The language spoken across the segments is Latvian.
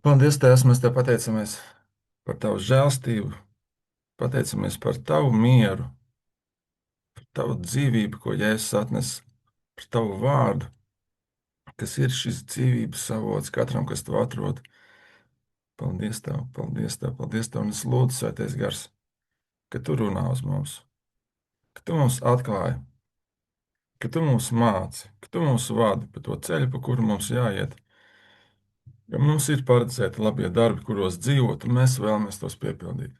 Paldies, Tēvs, mēs Tev pateicamies par Tavu žēlstību, pateicamies par Tavu mieru, par Tavu dzīvību, ko Jēzus atnes, par Tavu vārdu, kas ir šis dzīvības avots katram, kas to atrod. Paldies Tev, paldies Tev, paldies Tev, un es lūdzu, Svētais Gars, ka Tu runā uz mums, ka Tu mums atklāji, ka Tu mums māci, ka Tu mums vadi pa to ceļu, pa kuru mums jāiet, ka mums ir paredzēti labie darbi, kuros dzīvot, un mēs vēlamies tos piepildīt.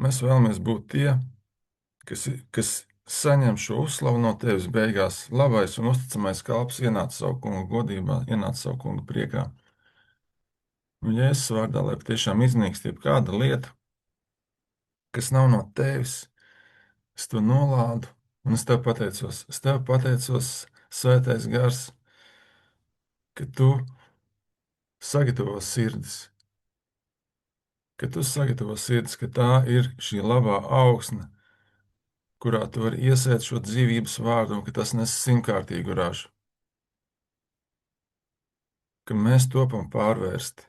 Mēs vēlamies būt tie, kas saņem šo uzslavu no tevis beigās, labais un uzticamais kalps ienāca savu kungu godībā, ienāca savu kungu priekā. Un Jēzus vārdā, lai patiešām iznīkst jebkāda lieta, kas nav no tevis, es to nolādu, un es tev pateicos, Svētais Gars, ka tu sagatavo sirdis, ka tā ir šī labā augsne, kurā tu vari iesēt šo dzīvības vārdu, un ka tas nes simtkārtīgu ražu, ka mēs topam pārvērsti,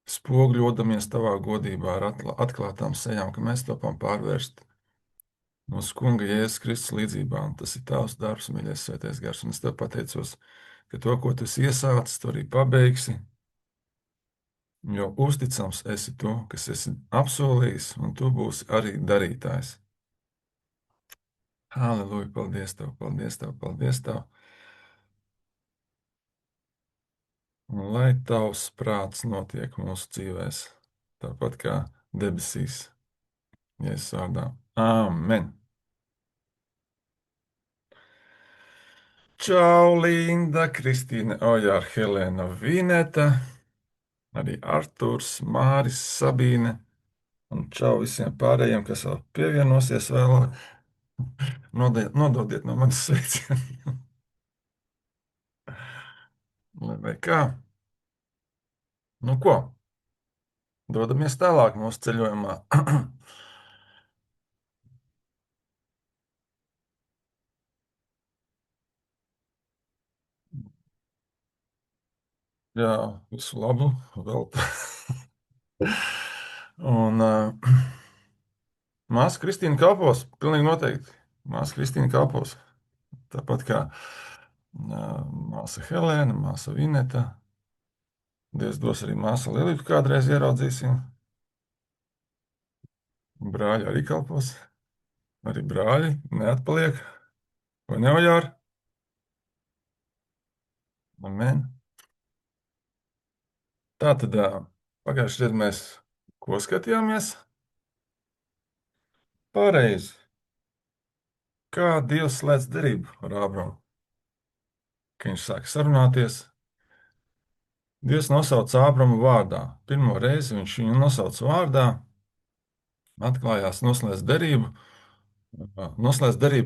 spogļodamies tavā godībā ar atklātām sejām, ka mēs topam pārvērsti mūsu Kunga Jēzus Kristus līdzībā, un tas ir tavs darbs, mīļais Svētais Gars, un es tev pateicos, ka to, ko tu esi iesācis, tu arī pabeigsi, jo uzticams esi tu, kas esi apsolījis, un tu būsi arī darītājs. Halleluja, paldies tev, paldies tev, paldies tev. Un lai tavs prāts notiek mūsu dzīvēs, tāpat kā debesīs, Jēzus vārdā. Āmen! Čau, Linda, Kristīna, Ojāra, Helēna, Vineta, arī Arturs, Māris, Sabīne, un čau visiem pārējiem, kas vēl pievienosies vēlāk. Nododiet no manis sveicienu. Vai kā? Nu ko? Dodamies tālāk mūsu ceļojumā. Jā, visu labu vēl. Un māsa Kristīna kalpos, pilnīgi noteikti. Māsa Kristīna kalpos. Tāpat kā māsa Helēna, māsa Vineta. Dievs dos arī māsa Liliju kādreiz ieraudzīsim. Brāļi arī kalpos. Arī brāļi neatpaliek. Vai ne, Ojār? Amen. Tātad pagājušajā reizē mēs ko skatījāmies? Pareizi. Kā Dievs slēdz derību ar Ābramu? Kad viņš sāka sarunāties, Dievs nosauca Ābramu vārdā. Pirmo reizi viņš viņu nosauca vārdā, atklājās, noslēdz derību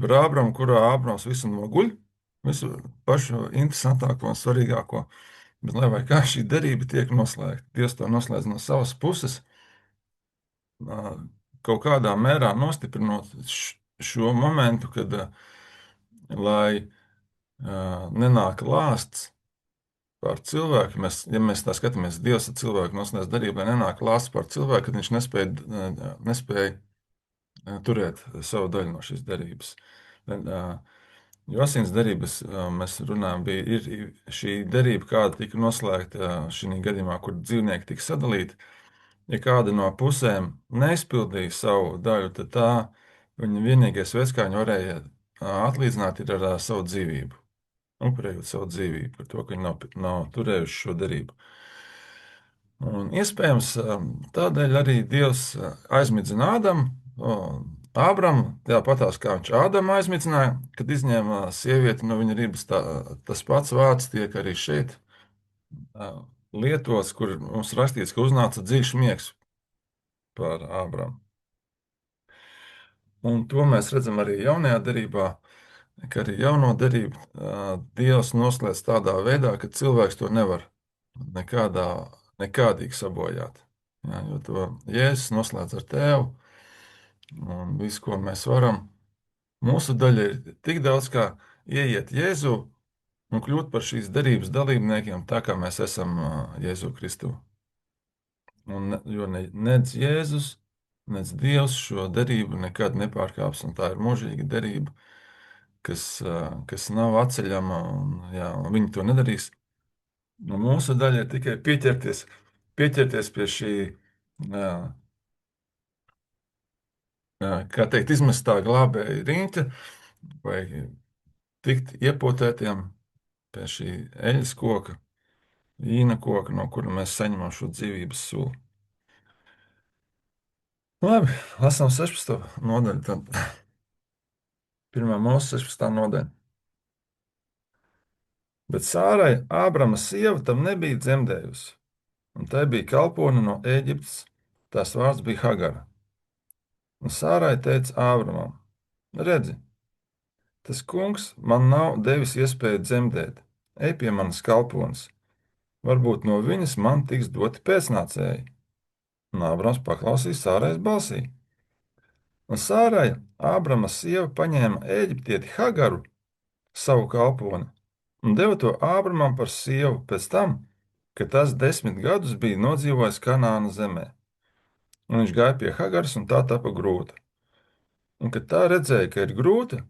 ar Ābramu, kurā Ābrams visu noguļ, visu pašu interesantāko un svarīgāko. Bet, lai vai kā šī derība tiek noslēgta, Dievs to noslēdz no savas puses, kaut kādā mērā nostiprinot šo momentu, kad, lai nenāk lāsts pār cilvēku, ja mēs tā skatāmies, Dievs ar cilvēku noslēdz derību, lai nenāk lāsts pār cilvēku, kad viņš nespēja turēt savu daļu no šīs derības. Jo asins derības mēs runājam, ir šī derība, kāda tika noslēgta šī gadījumā, kur dzīvnieki tika sadalīti. Ja kāda no pusēm neizpildīja savu daļu, tad viņa vienīgais veids, kā viņa varēja atlīdzināt, ir ar savu dzīvību. Upurējot savu dzīvību par to, ka viņi nav turējuši šo derību. Un iespējams, tādēļ arī Dievs aizmidzina Ābramu, tāpatās kā viņš Ādamu aizmidzināja, kad izņēma sievieti no viņa ribas. Tas pats vārds tiek arī šeit lietots, kur mums rakstīts, ka uznāca dziļš miegs par Ābramu. Un to mēs redzam arī jaunajā derībā, ka arī jauno derību Dievs noslēdz tādā veidā, ka cilvēks to nevar nekādīgi sabojāt. Jā, jo to Jēzus noslēdz ar tēvu, un viss, ko mēs varam, mūsu daļa ir tik daudz, kā ieiet Jēzu un kļūt par šīs derības dalībniekiem, tā kā mēs esam Jēzu Kristu Jo nec Jēzus, nec Dievs šo derību nekad nepārkāps, un tā ir mūžīga derība, kas nav atceļama, un viņi to nedarīs. Nu, mūsu daļa ir tikai pieķerties pie šī, jā, kā teikt, izmestā glābēja riņķa, vai tikt iepotētiem pie šī eļas koka, vīna koka, no kura mēs saņemam šo dzīvības sulu. Labi, lasām 16. nodaļu. Tad 1. mūsu 16. nodaļa. Bet Sārai, Ābrama sieva, tam nebija dzemdējusi, un tai bija kalpone no Ēģiptes, tās vārds bija Hagara. Un Sārai teica Ābramam: Redzi, tas kungs man nav devis iespēju dzemdēt, ej pie manas kalpones, varbūt no viņas man tiks doti pēcnācēji. Un Ābrams paklausīja Sārais balsī. Un Sārai, Ābrama sieva, paņēma Ēģiptieti Hagaru, savu kalponi, un deva to Ābramam par sievu pēc tam, kad tas 10 gadus bija nodzīvojis Kanāna zemē. Un viņš gāja pie Hagaras, un tā tapa grūta. Un, kad tā redzēja, ka ir grūta,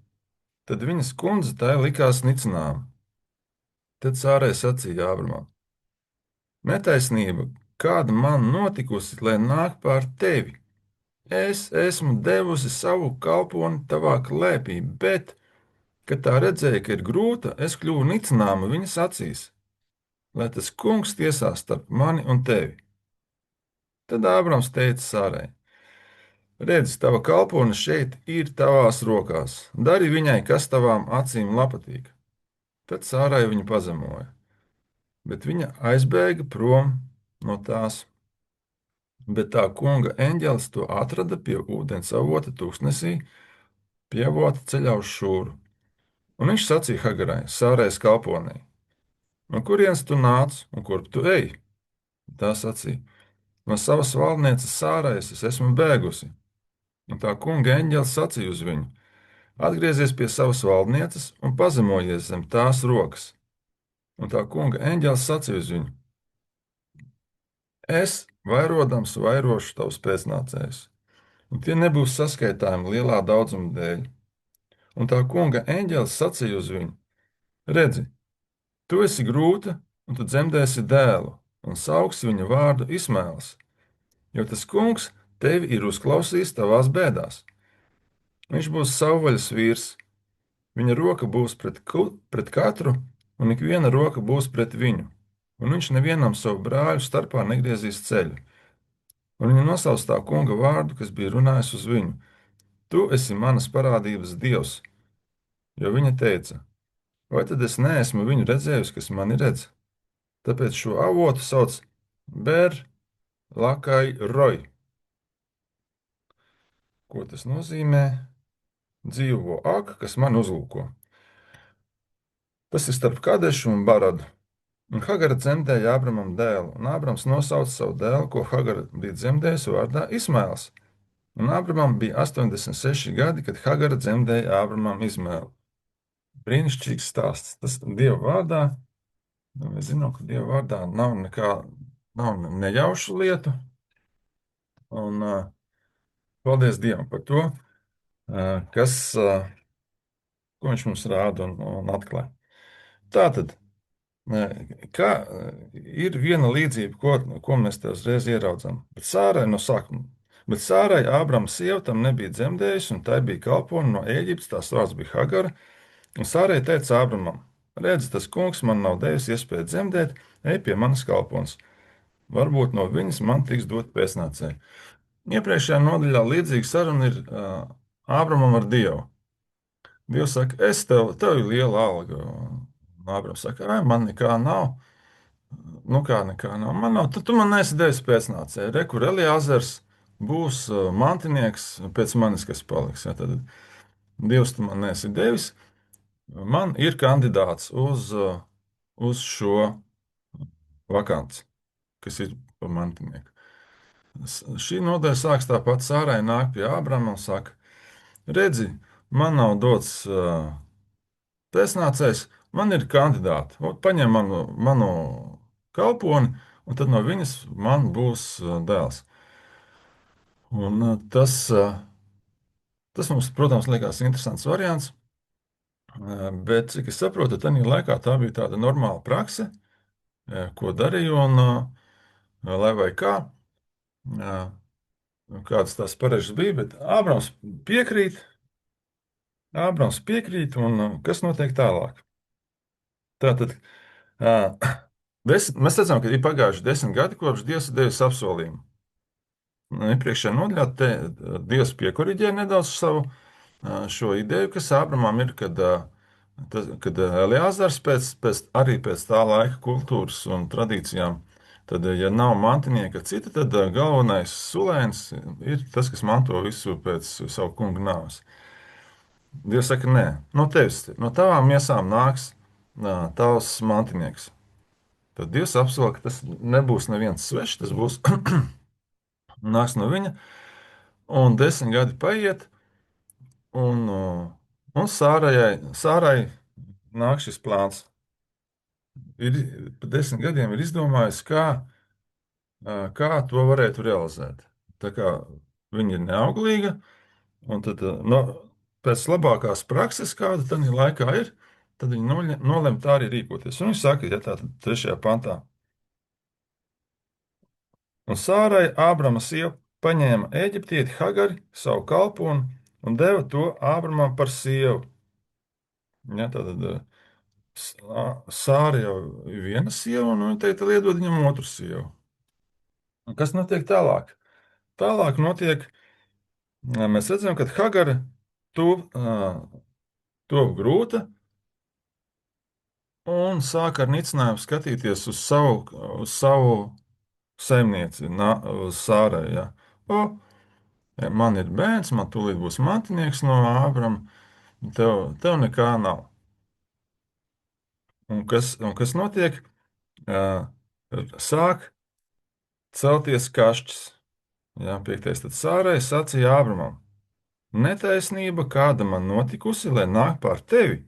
tad viņas kundze tai likās nicināma. Tad Sārai sacīja Ābramam: Netaisnība, kāda man notikusi, lai nāk pār tevi. Es esmu devusi savu kalponi tavā klēpī, bet, kad tā redzēja, ka ir grūta, es kļuvu nicināma viņas acīs, lai tas kungs tiesās starp mani un tevi. Tad Ābrams teica Sārai: Redzi, tava kalpone šeit ir tavās rokās. Dari viņai, kas tavām acīm patīk. Tad Sārai viņu pazemoja, bet viņa aizbēga prom no tās. Bet tā kunga eņģelis to atrada pie ūdens avota tūkstnesī, pie avota ceļā uz Šūru. Un viņš sacīja Hagarai, Sārais kalponei: No kurienes tu nāc un kurp tu ej? Tā sacīja: No savas valdnieces Sārais es esmu bēgusi. Un tā kunga eņģelis sacīja uz viņu: Atgriezies pie savas valdnieces un pazemojies zem tās rokas. Un tā kunga eņģelis sacīja uz viņu: Es, vairodams, vairošu tavus pēcnācējus, un tie nebūs saskaitāmi lielā daudzuma dēļ. Un tā kunga eņģelis sacīja uz viņu: Redzi, tu esi grūta, un tu dzemdēsi dēlu, un sauksi viņa vārdu Ismēls, jo tas kungs tevi ir uzklausījis tavās bēdās. Viņš būs savvaļas vīrs, viņa roka būs pret katru, un ik viena roka būs pret viņu, un viņš nevienam savu brāļu starpā negriezīs ceļu. Un viņa nosauc tā kunga vārdu, kas bija runājis uz viņu: Tu esi manas parādības dievs, jo viņa teica: Vai tad es neesmu viņu redzējusi, kas mani redz? Tāpēc šo avotu sauc Ber Lakai Roj. Ko tas nozīmē? Dzīvo aka, kas man uzlūko. Tas ir starp Kadešu un Baradu. Un Hagara dzemdēja Ābramam dēlu, un Ābrams nosauca savu dēlu, ko Hagara bija dzemdējusi, vārdā Ismēls. Un Ābramam bija 86 gadi, kad Hagara dzemdēja Ābramam Izmēlu. Brīnišķīgs stāsts. Tas Dieva vārdā. Mēs zinām, ka Dieva vārdā nav nejaušu lietu. Un paldies Dievam par to, ko viņš mums rāda un atklāja. Tātad, kā ir viena līdzība, ko mēs te uzreiz ieraudzām. Bet Sārai Ābrama sieva tam nebija dzemdējusi, un tai bija kalpone no Ēģiptes, tās vārds bija Hagara. Un Sārai teica Ābramam: Redzi, tas kungs man nav devis iespēju dzemdēt, ej pie manas kalpones. Varbūt no viņas man tiks dot pēcnācēji. Iepriekšējā nodaļā līdzīga saruna ir Ābramam ar Dievu. Dievs saka: tev ir liela alga. Un Ābrams saka: Man nekā nav. Nu kā nekā nav? Man nav. Tu man neesi devis pēcnācēju. Re, kur Eliāzers būs mantinieks pēc manis, kas paliks. Ja, tad Dievs tu man neesi devis. Man ir kandidāts uz šo vakanci, kas ir par mantinieku. Šī nodaļa sāks tāpat. Sārai nāk pie Ābrama un saka: Redzi, man nav dots pēcnācējs, man ir kandidāti. Paņem manu kalponi un tad no viņas man būs dēls. Un tas mums, protams, liekas interesants variants, bet, cik es saprotu, tad laikā tā bija tāda normāla prakse, ko darīju, un lai vai kā, kādas tās pareizes bija, bet piekrīt, Ābrams piekrīt, un kas notiek tālāk? Tātad, uh, mēs redzam, ka ir pagājuši 10 gadi, kopš Dievs ir devis apsolījumu. Iepriekšējā nodaļā Dievs piekoriģē nedaudz savu šo ideju, kas Ābramam ir, kad Eliāzars arī pēc tā laika kultūras un tradīcijām, tad, ja nav mantinieka cita, tad galvenais sulēns ir tas, kas manto visu pēc savu kungu nāves. Dievs saka, nē, no tevis, no tavām miesām nāks tavs mantinieks. Tad Dievs apsola, ka tas nebūs neviens svešs, tas būs nāks no viņa. Un 10 gadi paiet, un Sārai nāk šis plāns. Pa 10 gadiem ir izdomājis, kā to varētu realizēt. Tā kā viņa ir neauglīga, un tad, pēc labākās prakses, kāda tad laikā ir, tad viņi nolem tā arī rīkoties. Un viņš saka, ja tā tad 3. pantā. Un Sārai Ābrama sieva paņēma eģiptieti Hagari, savu kalponu, un deva to Ābramam par sievu. Ja, tātad Sāra jau ir viena sieva, un viņa teica, iedod viņam otru sievu. Un kas notiek tālāk? Tālāk notiek, mēs redzam, ka Hagara top grūta un sāk ar nicinājumu skatīties uz savu saimnieci, uz Sārai. Ja. O, man ir bērns, man tūlīt būs mantinieks no Ābrama, tev nekā nav. Un kas notiek? Sāk celties kašķis. Jā, 5. Tad Sārai sacīja Ābramam: Netaisnība, kāda man notikusi, lai nāk pār tevi.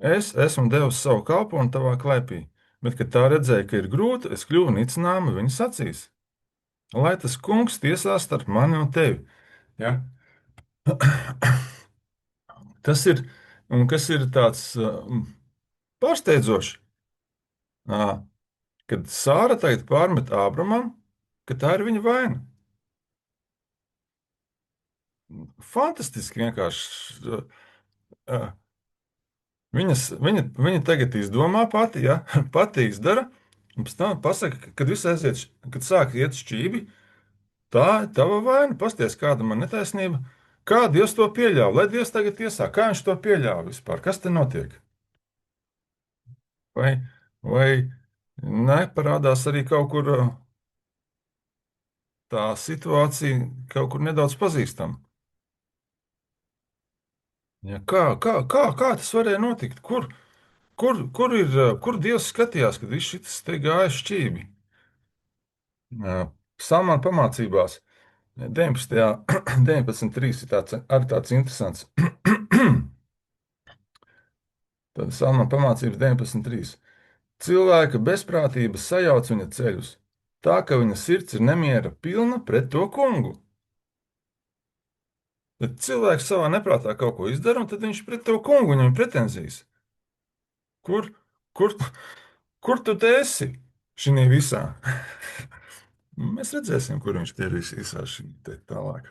Es esmu devis savu kalponu tavā klēpī, bet, kad tā redzēja, ka ir grūti, es kļuvu nicināma viņa acīs. Lai tas kungs tiesās starp mani un tevi. Ja? Tas ir, un kas ir tāds pārsteidzošs, kad Sāra tagad pārmet Ābramam, ka tā ir viņa vaina. Fantastiski vienkārši. Viņa tagad izdomā pati, ja? Pati izdara, un pēc tam pasaka, kad viss aiziet, kad sāk iet šķīvi, tā ir tava vaina. Pasties, kāda man netaisnība. Kā Dievs to pieļāva? Lai Dievs tagad tiesā, kā viņš to pieļāva vispār? Kas te notiek? Vai neparādās arī kaut kur tā situācija, kaut kur nedaudz pazīstama? Ja, kā tas varēja notikt? Kur Dievs skatījās, kad viss šis te gāja šķīvi? Salmāna pamācībās 19.3 ir arī tāds interesants. Tad Salmāna pamācības 19.3. Cilvēka bezprātība sajauc viņa ceļus, tā ka viņa sirds ir nemiera pilna pret to kungu. Tad cilvēks savā neprātā kaut ko izdara, un tad viņš pret to kungu, viņam ir pretenzijas. Kur, kur, kur tu te esi šī visā? Mēs redzēsim, kur viņš te ir visā šī tālāk.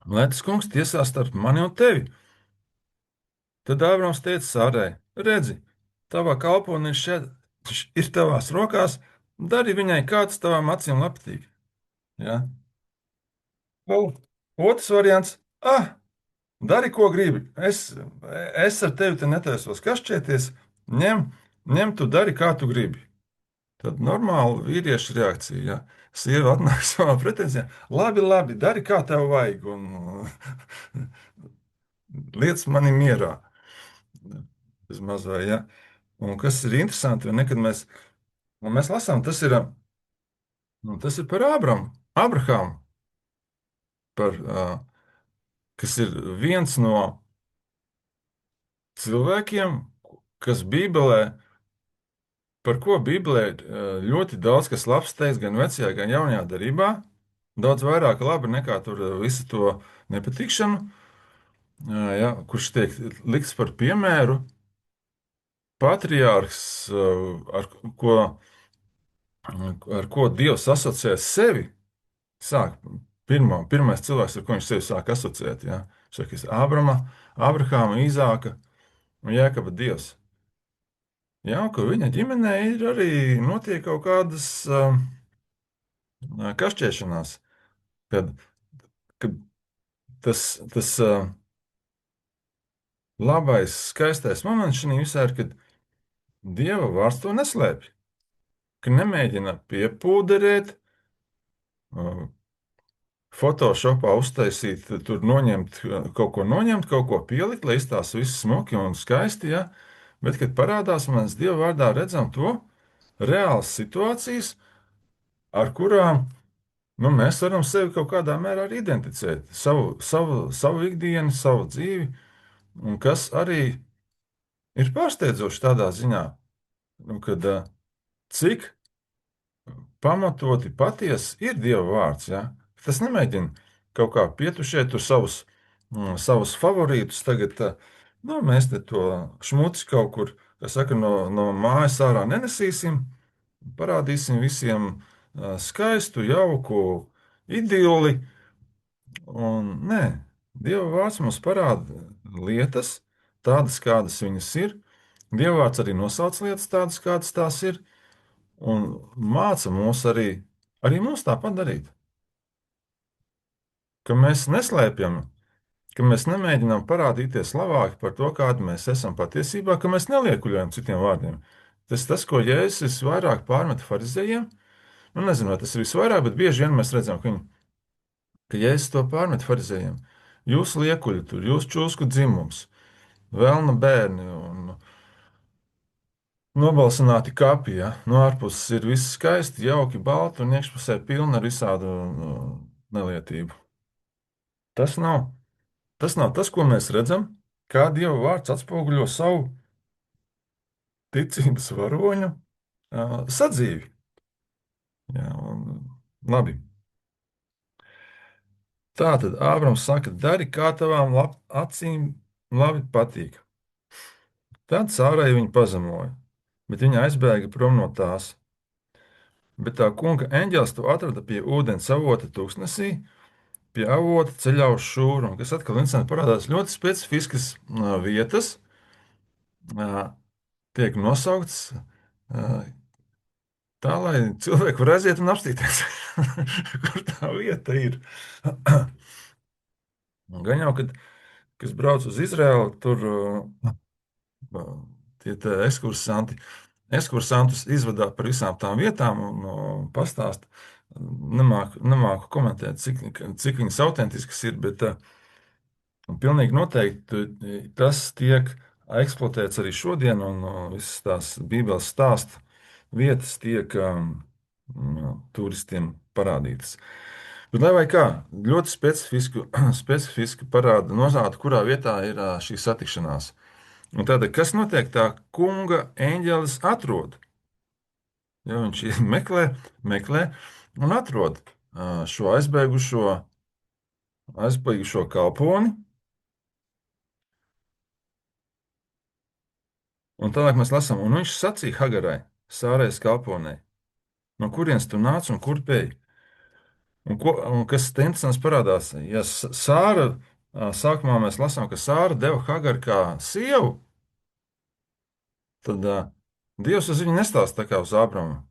Lai tas kungs tiesā starp mani un tevi. Tad Ābrams teica Sārai: Redzi, tavā kalpone ir tavās rokās, dari viņai kāds tavām acīm patīk. Ja? Otrs variants: dari, ko gribi. Es ar tevi te netaisos kašķēties, ņem tu dari, kā tu gribi. Tad normāla vīrieša reakcija. Ja? Sieva atnāk savā pretenzijā: labi, dari, kā tev vajag, un liec mani mierā. Vismaz vai, ja? Un kas ir interesanti, kad mēs lasām, tas ir par Abrahamu, kas ir viens no cilvēkiem, kas Bībelē par ko Bībelē ir ļoti daudz kas labs teikts gan vecajā, gan jaunajā darbā. Daudz vairāk labi nekā tur visu to nepatikšanu, ja, kurš tiek likts par piemēru. Patriārhs, ko, ar ko Dievs asociē sevi, sāk pirmais cilvēks, ar ko viņš sevi sāk asociēt. Ja? Šis ir Ābrahāma, Īzāka un Jēkaba Dievs. Jā, ka viņa ģimenē ir arī notiek kaut kādas kašķēšanās, kad, kad tas labais, skaistais moments šajā visā ir, kad Dieva vārds to neslēpj, ka nemēģina piepūderēt, Photoshopā uztaisīt, tur noņemt, kaut ko pielikt, lai izstāsta viss smuki un skaisti, ja? Bet, kad parādās, mēs Dieva vārdā redzam to reālas situācijas, ar kurām mēs varam sevi kaut kādā mērā arī identificēt, savu ikdienu, savu dzīvi, un kas arī ir pārsteidzoši tādā ziņā, kad cik pamatoti patiesi ir Dieva vārds. Ja? Tas nemēģina kaut kā pietušēt tur savus favorītus. Tagad mēs te to šmuci kaut kur, kā saka, no mājas ārā nenesīsim, parādīsim visiem skaistu, jauku idili. Un, nē, Dieva vārds mums parāda lietas, tādas, kādas viņas ir. Dieva vārds arī nosauc lietas tādas, kādas tās ir, un māca mūs arī mums tāpat darīt. Ka mēs neslēpjam, ka mēs nemēģinām parādīties labāki par to, kādi mēs esam patiesībā, ka mēs neliekuļojam citiem vārdiem. Tas, ko Jēzus visvairāk pārmet farizējiem, nezinu, vai tas ir visvairāk, bet bieži vien mēs redzam, ka Jēzus to pārmet farizējiem. Jūs liekuļi tur, jūs čūsku dzimums, velna bērni un nobalsināti kapi. Ja? No ārpuses ir viss skaisti, jauki, balti un iekšpusē pilna ar visādu nelietību. Tas nav tas, ko mēs redzam, kā Dieva vārds atspoguļo savu ticības varoņu sadzīvi. Ja, labi. Tā tad Ābrams saka, dari, kā tavām acīm labi patīk. Tad Sārai viņu pazemoja, bet viņa aizbēga prom no tās. Bet tā kunga eņģēlis to atrada pie ūdens avota tūkstnesī, pie avota ceļā uz šūru, kas atkal interesanti parādās ļoti specifiskas vietas, tiek nosaukts tā, lai cilvēki var aiziet un apstīties, kur tā vieta ir. Gan jau, kad kas brauc uz Izraēlu, tur tie ekskursantus izvadā par visām tām vietām un pastāst. Nemāku komentēt, cik viņas autentiskas ir, bet pilnīgi noteikti tas tiek eksploatēts arī šodien, un visas tās Bībeles stāstu vietas tiek turistiem parādītas. Bet, lai vai kā, ļoti specifiski parāda nozāda, kurā vietā ir šī satikšanās. Un tātad, kas notiek, tā kunga eņģelis atrod? Ja, viņš meklē un atrod šo aizbēgušo kalponi. Un tālāk mēs lasām, un viņš sacīja Hagarai, Sārai kalponei, no kurienes tu nāc un kur pēji? Un kas interesants parādās, ja Sāra, sākumā mēs lasām, ka Sāra deva Hagaru kā sievu, tad Dievs uz viņu nestāsta tā kā uz Ābramu.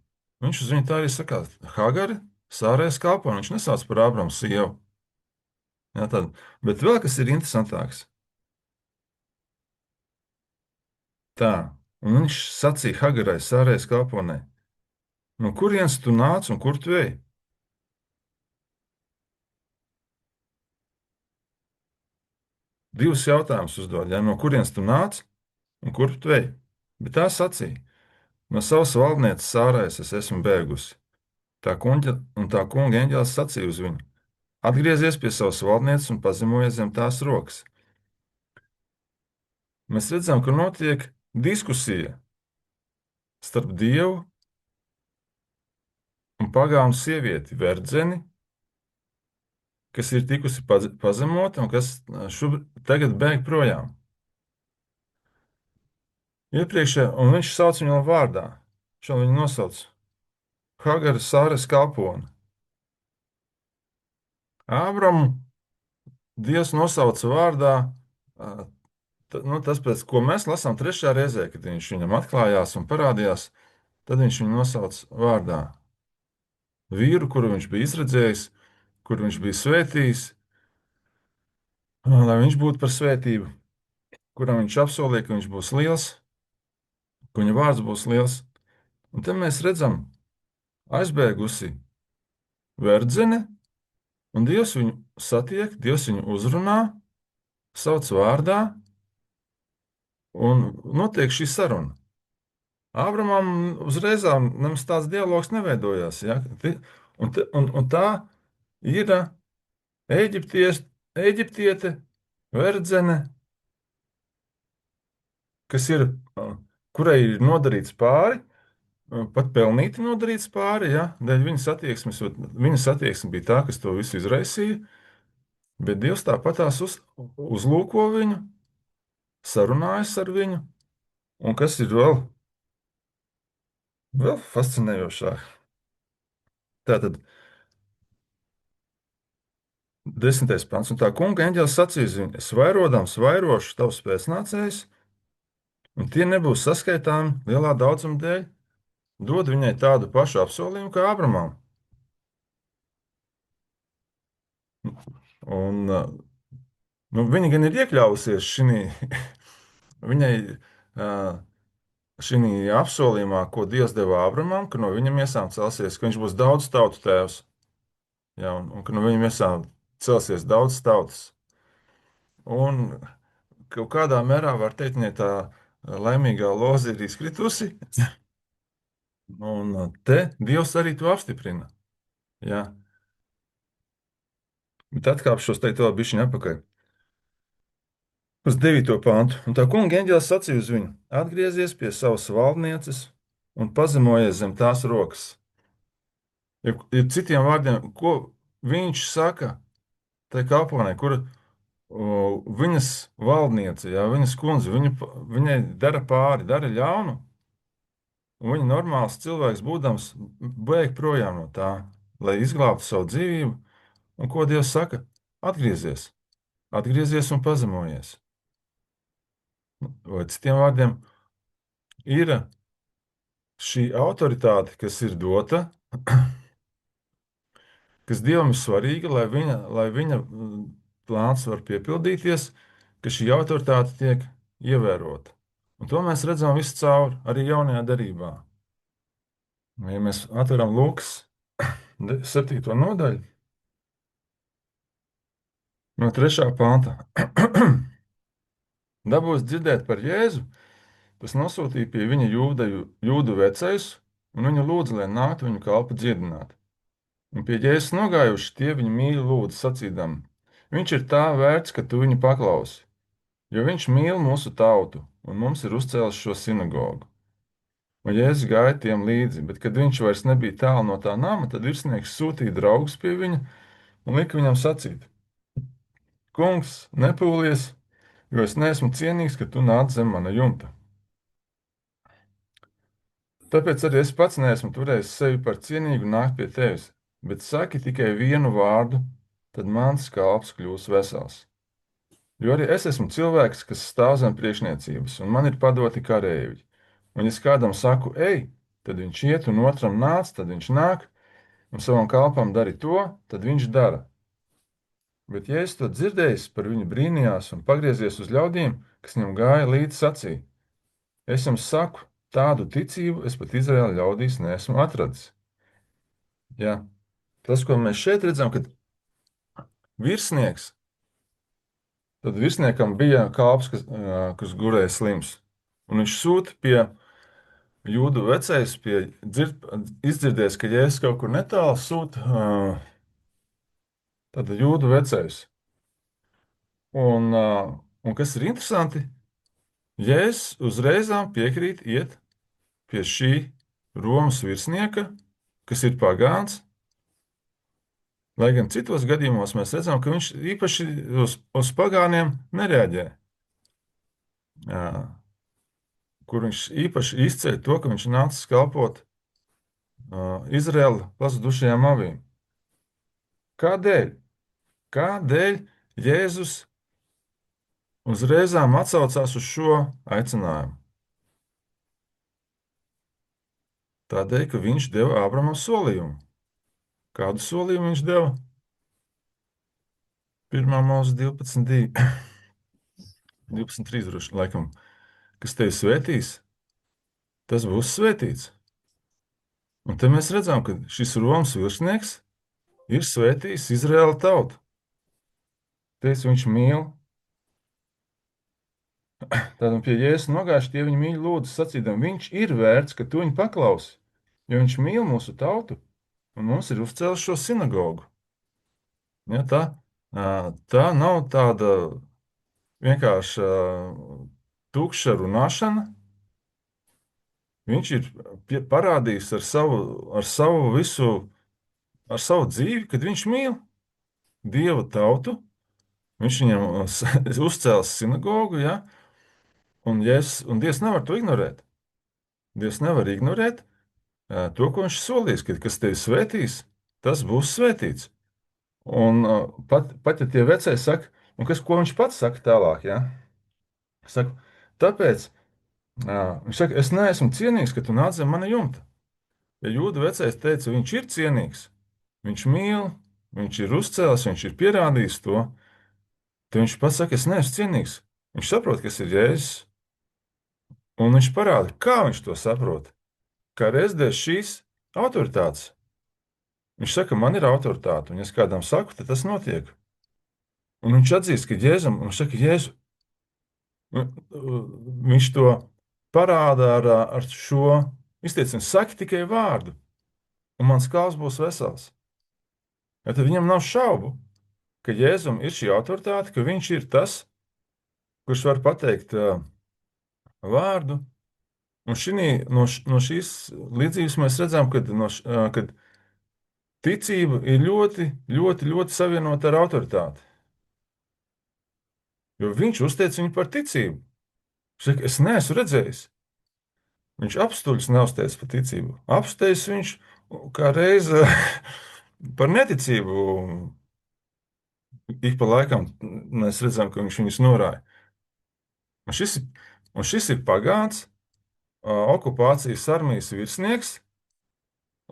Viņš uz viņu tā arī saka, Hagari, Sārai kalponi, viņš nesauc par Ābramu sievu. Ja, bet vēl kas ir interesantāks. Tā, un viņš sacīja Hagarai, Sārai kalponei, no kurienes tu nāc un kur tu ej? Divus jautājumus uzdod, ja, no kurienes tu nāc un kur tu ej? Bet tā sacīja, no savas valdnieces Sārais es esmu bēgusi. Tā kunga eņģēlis sacīja uz viņu, atgriezies pie savas valdnieces un pazemojies zem tās rokas. Mēs redzam, ka notiek diskusija starp Dievu un pagānu sievieti verdzeni, kas ir tikusi pazemota un kas tagad bēg projām. Iepriekšējā, un viņš sauc viņu vārdā. Šo viņu nosauc Hagara Sāras kalponi. Ābramu Dievs nosauca vārdā, ā, tas, pēc ko mēs lasām trešajā reizē, kad viņš viņam atklājās un parādījās, tad viņš viņu nosauca vārdā. Vīru, kuru viņš bija izredzējis, kuru viņš bija svētījis, lai viņš būtu par svētību, kuram viņš apsolīja, ka viņš būs liels, ka viņa vārds būs liels. Un te mēs redzam aizbēgusi verdzene, un Dievs viņu satiek, Dievs viņu uzrunā, sauc vārdā, un notiek šī saruna. Ābramam uzreiz nemaz tāds dialogs neveidojās. Ja? Un tā ir Eģiptiete, verdzene, kas ir, kurai ir nodarīts pāri, pat pelnīti nodarīts pāri, ja? Dēļ viņas attieksmes, viņas attieksme bija tā, kas to visu izraisīja, bet Dievs tāpatās uzlūko viņu, sarunājas ar viņu, un kas ir vēl fascinējošāk. Tātad 10. pants. Un tā kunga eņģēlis sacīs viņam: Es vairodams vairošu tavus pēcnācējus, un tie nebūs saskaitāmi lielā daudzuma dēļ. Dod viņai tādu pašu apsolījumu kā Ābramam. Un, viņa gan ir iekļāvusies viņai šī apsolījumā, ko Dievs deva Ābramam, ka no viņa miesām celsies, ka viņš būs daudz tautu tēvs. Ja, un ka no viņa miesām celsies daudz tautas. Un kaut kādā mērā var teikt, ka tā laimīgā loze ir izkritusi. Un te Dievs arī to apstiprina. Ja. Bet atkāpšos teikt vēl bišķiņ apakaļ. Uz 9. pāntu. Un tā kunga eņģēlis sacīja uz viņu: Atgriezies pie savas valdnieces un pazemojies zem tās rokas. Ir citiem vārdiem, ko viņš saka tai kalponei, kur viņas valdniece, ja, viņas kundze, viņai dara pāri, dara ļaunu, un viņa normāls cilvēks būdams bēg projām no tā, lai izglābtu savu dzīvību. Un ko Dievs saka? Atgriezies, atgriezies un pazemojies. Vai citiem vārdiem, ir šī autoritāte, kas ir dota, kas Dievam ir svarīga, lai viņa plāns var piepildīties, ka šī autoritāte tiek ievērota. Un to mēs redzam visu cauri, arī jaunajā derībā. Ja mēs atveram Lūkas 7. nodaļu, no 3. panta. Dabūs dzirdēt par Jēzu, tas nosūtīja pie viņa jūdu vecējus, un viņu lūdza, lai nāktu viņu kalpu dziedināt. Un pie Jēzus nogājuši tie viņu mīļi lūdza, sacīdami: Viņš ir tā vērts, ka tu viņu paklausi, jo viņš mīl mūsu tautu, un mums ir uzcēlis šo sinagogu. Un Jēzus gāja tiem līdzi, bet, kad viņš vairs nebija tālu no tā nama, tad virsnieks sūtīja draugus pie viņa un lika viņam sacīt: Kungs, nepūlies, jo es neesmu cienīgs, ka tu nāc zem mana jumta. Tāpēc arī es pats neesmu turējis sevi par cienīgu nākt pie tevis, bet saki tikai vienu vārdu, tad mans kalps kļūs vesels. Jo arī es esmu cilvēks, kas stāv zem priekšniecības, un man ir padoti kareivji. Un, ja es kādam saku, ej, tad viņš iet, un otram nāc, tad viņš nāk, un savam kalpam dari to, tad viņš dara. Bet, ja es to dzirdējis, par viņu brīnījās un pagriezies uz ļaudīm, kas viņam gāja līdzi, sacīja: Es jums saku, tādu ticību es pat Izraēla ļaudīs neesmu atradis. Ja? Tas, ko mēs šeit redzam, kad virsnieks, tad virsniekam bija kalps, kas gurēja slims. Un viņš sūta pie jūdu vecais, izdzirdies, ka Jēzus kaut kur netālu sūta tad jūdu vecais. Un kas ir interesanti, Jēzus uzreizām piekrīt iet pie šī Romas virsnieka, kas ir pagāns, lai gan citos gadījumos mēs redzam, ka viņš īpaši uz pagāniem nereaģē. Jā, kur viņš īpaši izceļ to, ka viņš nācis kalpot Izraēla pazudušajām avīm. Kādēļ? Kādēļ Jēzus uzreizām atsaucās uz šo aicinājumu? Tādēļ, ka viņš deva Ābramam solījumu. Kādu solījumu viņš deva? 1. mūzika 12, 12, 3, laikam, kas tevi svētīs, tas būs svētīts. Un te mēs redzam, ka šis Romas virsnieks ir svētījis Izraēla tautu. Teicis, viņš mīl. Tādam pie Jēzus nogājuši tie viņu mīļi lūdzu sacīdam, viņš ir vērts, ka tu viņu paklausi, jo viņš mīl mūsu tautu un mums ir uzcēlis šo sinagogu. Ja, tā nav tāda vienkārši tukša runāšana. Viņš ir parādījis ar savu visu, ar savu dzīvi, kad viņš mīl Dieva tautu. Viņš viņam uzcēlis sinagogu, ja, un Dievs nevar to ignorēt. Dievs nevar ignorēt to, ko viņš solīs, ka kas tevi svētīs, tas būs svētīts. Un pat ja tie vecie saka, un ko viņš pats saka tālāk, ja? Saka, tāpēc viņš saka, es neesmu cienīgs, ka tu nāc zem mana jumta. Ja Jūda vecais teica, viņš ir cienīgs, viņš mīl, viņš ir uzcēlis, viņš ir pierādījis to, tad viņš pats saka, es neesmu cienīgs. Viņš saprot, kas ir Jēzus, un viņš parāda, kā viņš to saprot. Kā reiz dēļ šīs autoritātes. Viņš saka, man ir autoritāte, un ja es kādam saku, tad tas notiek. Un viņš atzīst, ka Jēzum, un viņš saka, Jēzu, viņš to parāda ar šo izteicienu, saki tikai vārdu, un mans kāls būs vesels. Ja tad viņam nav šaubu, ka Jēzum ir šī autoritāte, ka viņš ir tas, kurš var pateikt vārdu. Un no šīs līdzības mēs redzam, ka ticība ir ļoti, ļoti, ļoti savienota ar autoritāti. Jo viņš uzteic viņu par ticību. Viņš saka, es neesmu redzējis. Viņš apstuļus neuzteic par ticību. Apsteidz viņš kā reize par neticību. Ik pa laikam mēs redzam, ka viņš viņus norāja. Un šis ir pagāns, okupācijas armijas virsnieks,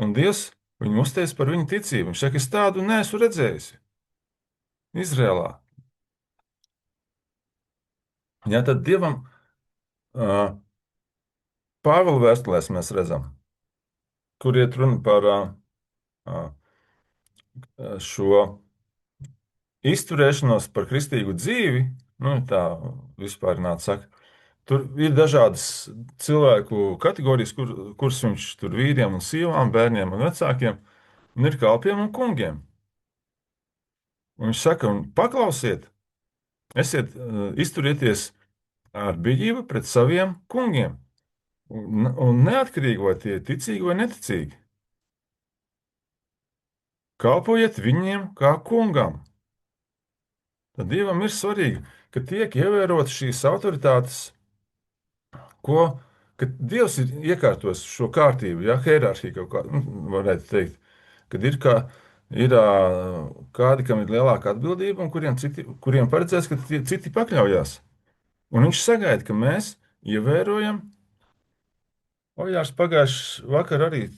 un Dievs viņu uzteic par viņu ticību. Viņš saka, es tādu neesmu redzējis Izrēlā. Ja, tad Dievam Pāvila vēstulēs mēs redzam, kur iet runa par šo izturēšanos par kristīgu dzīvi, nu tā vispārināti saka. Tur ir dažādas cilvēku kategorijas, kuras viņš tur vīriem un sievām, bērniem un vecākiem, un ir kalpiem un kungiem. Un viņš saka, un paklausiet, izturieties ar bijību pret saviem kungiem. Un neatkarīgi, vai tie ir ticīgi vai neticīgi. Kalpojiet viņiem kā kungam. Tad Dievam ir svarīgi, ka tiek ievērotas šīs autoritātes, ka Dievs ir iekārtojis šo kārtību, ja hierarhiju kaut kā, varētu teikt, kad ir kādi, kam ir lielāka atbildība, un kuriem paredzēts, ka citi pakļaujās. Un viņš sagaida, ka mēs ievērojam. Ojārs pagājušajā vakarā arī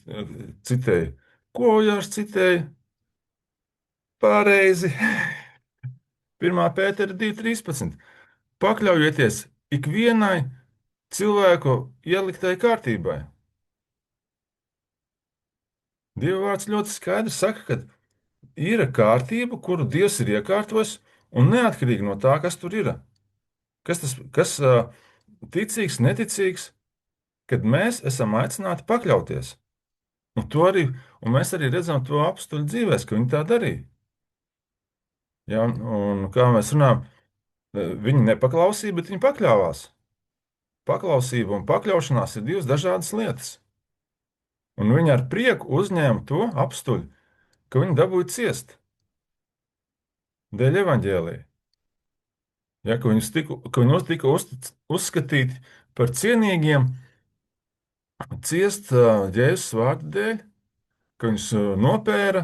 citēja. Ko Ojārs citēja? Pareizi. 1. Pētera 2,13. Pakļaujieties ikvienai cilvēku ieliktai kārtībai. Dieva vārds ļoti skaidri saka, ka ir kārtība, kuru Dievs ir iekārtojis, un neatkarīgi no tā, kas tur ir. Kas ticīgs, neticīgs, kad mēs esam aicināti pakļauties. Un mēs arī redzam to apstuļu dzīvēs, ka viņi tā darīja. Ja, un kā mēs runājam, viņi nepaklausīja, bet viņi pakļāvās. paklausība un pakļaušanās ir divas dažādas lietas. Un viņi ar prieku uzņēma to apstuļu, ka viņi dabūja ciest dēļ evaņģēlīja. Ja, ka viņi tika uzskatīti par cienīgiem ciest Jēzus vārdu dēļ, ka viņus nopēra,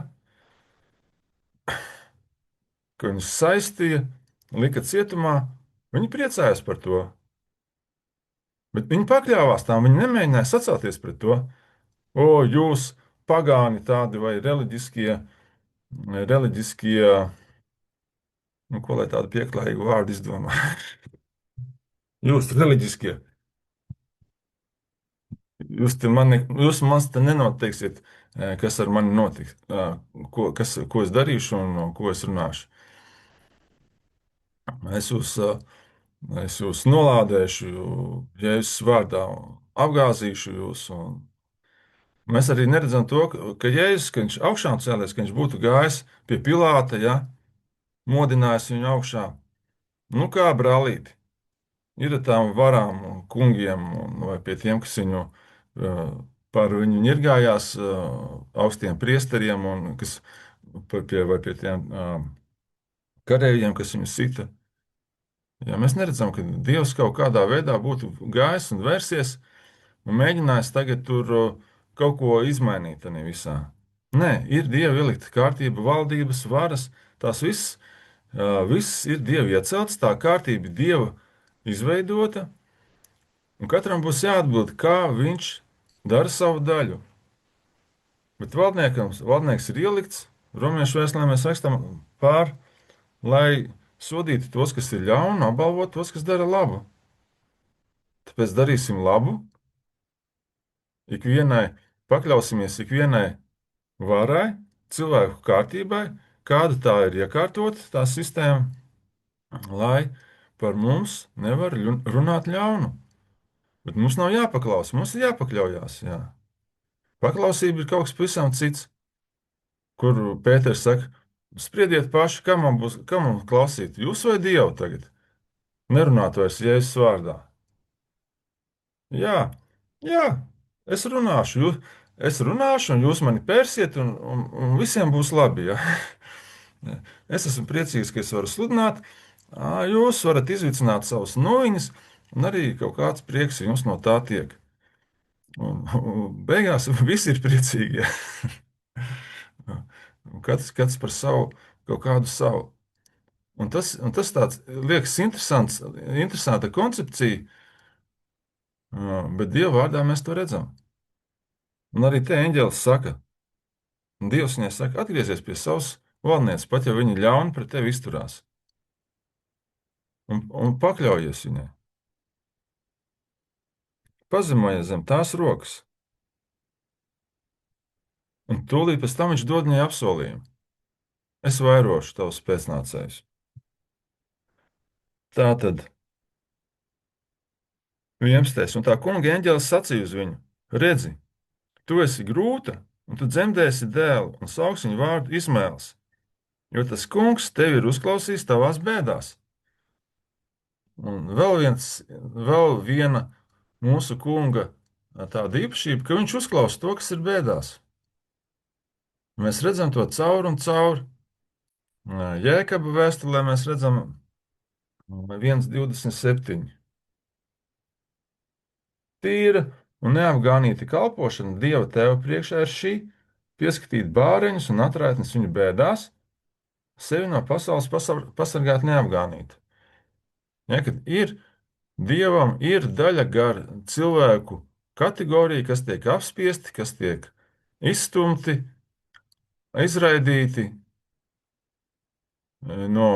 ka viņus saistīja, lika cietumā. Viņi priecājās par to. Bet viņi pakļāvās tam, viņi nemēģināja sacelties pret to. O, jūs pagāni tādi vai reliģiskie, nu, ko lai tādu pieklājīgu vārdu izdomā? Jūs reliģiskie, jūs man te nenoteiksiet, kas ar mani notiks, ko es darīšu un ko es runāšu. Es jūs, es jūs nolādēšu, Jēzus vārdā, un apgāzīšu jūs. Mēs arī neredzam to, ka Jēzus, kad viņš augšām cēlies, ka viņš būtu gājis pie Pilāta, ja, modinājis viņu augšā. Nu, kā brālīti, ir ar tām varām un kungiem, vai pie tiem, kas viņu par viņu ņirgājās, augstiem priesteriem, un kas vai pie tiem kareiviem, kas viņu sita. Ja, mēs neredzam, ka Dievs kaut kādā veidā būtu gājis un vērsies un mēģinājis tagad tur kaut ko izmainīt tajā visā. Nē, ir Dieva ielikta kārtība, valdības, varas, tās viss ir Dieva iecelts, tā kārtība ir Dieva izveidota, un katram būs jāatbild, kā viņš dara savu daļu. Bet valdnieks ir ielikts, Romiešu vēstulē mēs rakstam lai sodītu tos, kas ir ļauni, un apbalvotu tos, kas dara labu. Tāpēc darīsim labu, ikvienai, pakļausimies ikvienai varai, cilvēku kārtībai, kāda tā ir iekārtota, tā sistēma, lai par mums nevar runāt ļaunu. Bet mums nav jāpaklaus, mums ir jāpakļaujas. Jā. Paklausība ir kaut kas pavisam cits, kur Pēters saka, spriediet paši, kam man klausīt, jūs vai Dievu tagad? Nerunāt vairs Jēzus vārdā. Jā, jā, es runāšu, un jūs mani pērsiet, un visiem būs labi. Ja? Es esmu priecīgs, ka es varu sludināt. Jūs varat izvicināt savus noviņas, un arī kaut kāds prieks jums no tā tiek. Un beigās visi ir priecīgi. Ja? Katrs par savu, kaut kādu savu. Un tas tāds liekas interesanta koncepcija, bet Dieva vārdā mēs to redzam. Un arī te eņģēlis saka, un Dievs viņai saka, atgriezies pie savas valdnieces, pat ja viņi ļauni pret tevi izturās. Un pakļaujies viņai. Pazemojies zem tās rokas. Un tūlīt pēc tam viņš dod viņai apsolījumu. Es vairošu tavus pēcnācējus. Tā tad 11. Un tā kunga eņģēlis sacīja uz viņu: Redzi, tu esi grūta, un tu dzemdēsi dēlu, un sauks viņu vārdu Izmaēls, jo tas kungs tevi ir uzklausījis tavās bēdās. Un vēl viena mūsu kunga tāda īpašība, ka viņš uzklausa to, kas ir bēdās. Mēs redzam to caur un caur. Jēkaba vēstulē mēs redzam 1,27. Tīra un neapgānīta kalpošana Dieva Tēva priekšā ir šī: pieskatīt bāreņus un atraitnes viņu bēdās, sevi no pasaules pasargāt neapgānīt. Ja, kad Dievam ir daļa gar cilvēku kategorija, kas tiek apspiesti, kas tiek izstumti, izraidīti no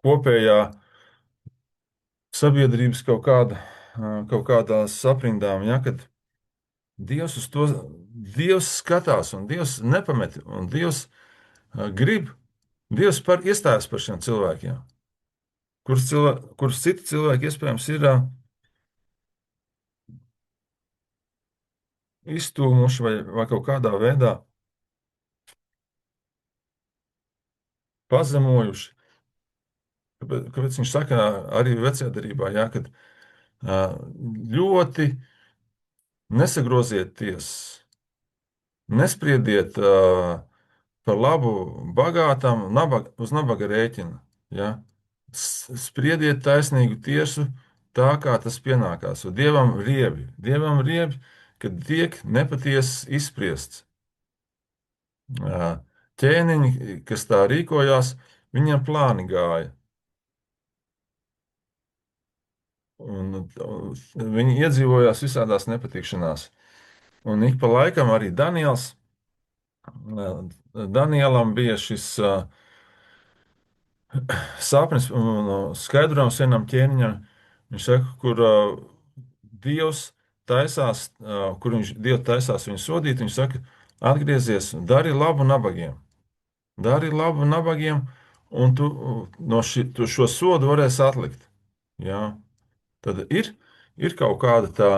kopējā sabiedrības kaut kādās aprindām, ja, kad Dievs uz to Dievs skatās, un Dievs nepamet, un Dievs grib, Dievs iestājas par šiem cilvēkiem, kurus citi cilvēki iespējams ir izstūmuši vai kaut kādā veidā pazemojuši. Kāpēc viņš saka arī vecajā darbā, ja, kad Ļoti nesagrozieties, nespriediet par labu bagātam, uz nabaga rēķina. Ja? Spriediet taisnīgu tiesu tā, kā tas pienākās. Jo Dievam riebi, kad tiek nepatiesi izspriests. Ķēniņi, kas tā rīkojās, viņiem plāni gāja. Un viņi iedzīvojās visādās nepatikšanās. Un ik pa laikam arī Danielam bija šis sapnis un skaidrojums vienam ķēniņam. Viņš saka, kur Dievs Dievs taisās viņu sodīt, viņš saka, atgriezies, dari labu nabagiem. Dari labu nabagiem, un tu šo sodu varēsi atlikt. Jā. Tad ir kaut kāda tā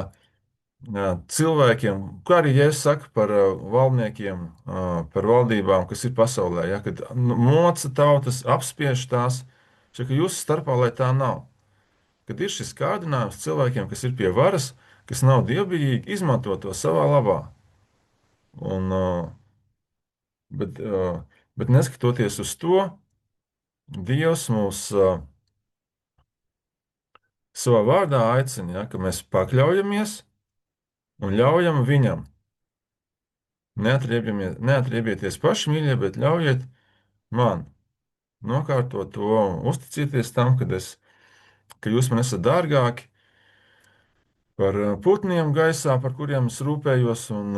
cilvēkiem, kā arī Jēzus saka par valdniekiem, par valdībām, kas ir pasaulē, ja, kad moca tautas, apspiež tās, saka, jūsu starpā, lai tā nav. Kad ir šis kārdinājums cilvēkiem, kas ir pie varas, kas nav dievbijīgi, izmanto to savā labā. Un, bet, bet neskatoties uz to, Dievs mūs savā vārdā aicina, ja, ka mēs pakļaujamies un ļaujam viņam. Neatriebieties paši, mīļie, bet ļaujiet man nokārtot to, uzticieties tam, ka jūs man esat dārgāki par putniem gaisā, par kuriem es rūpējos, un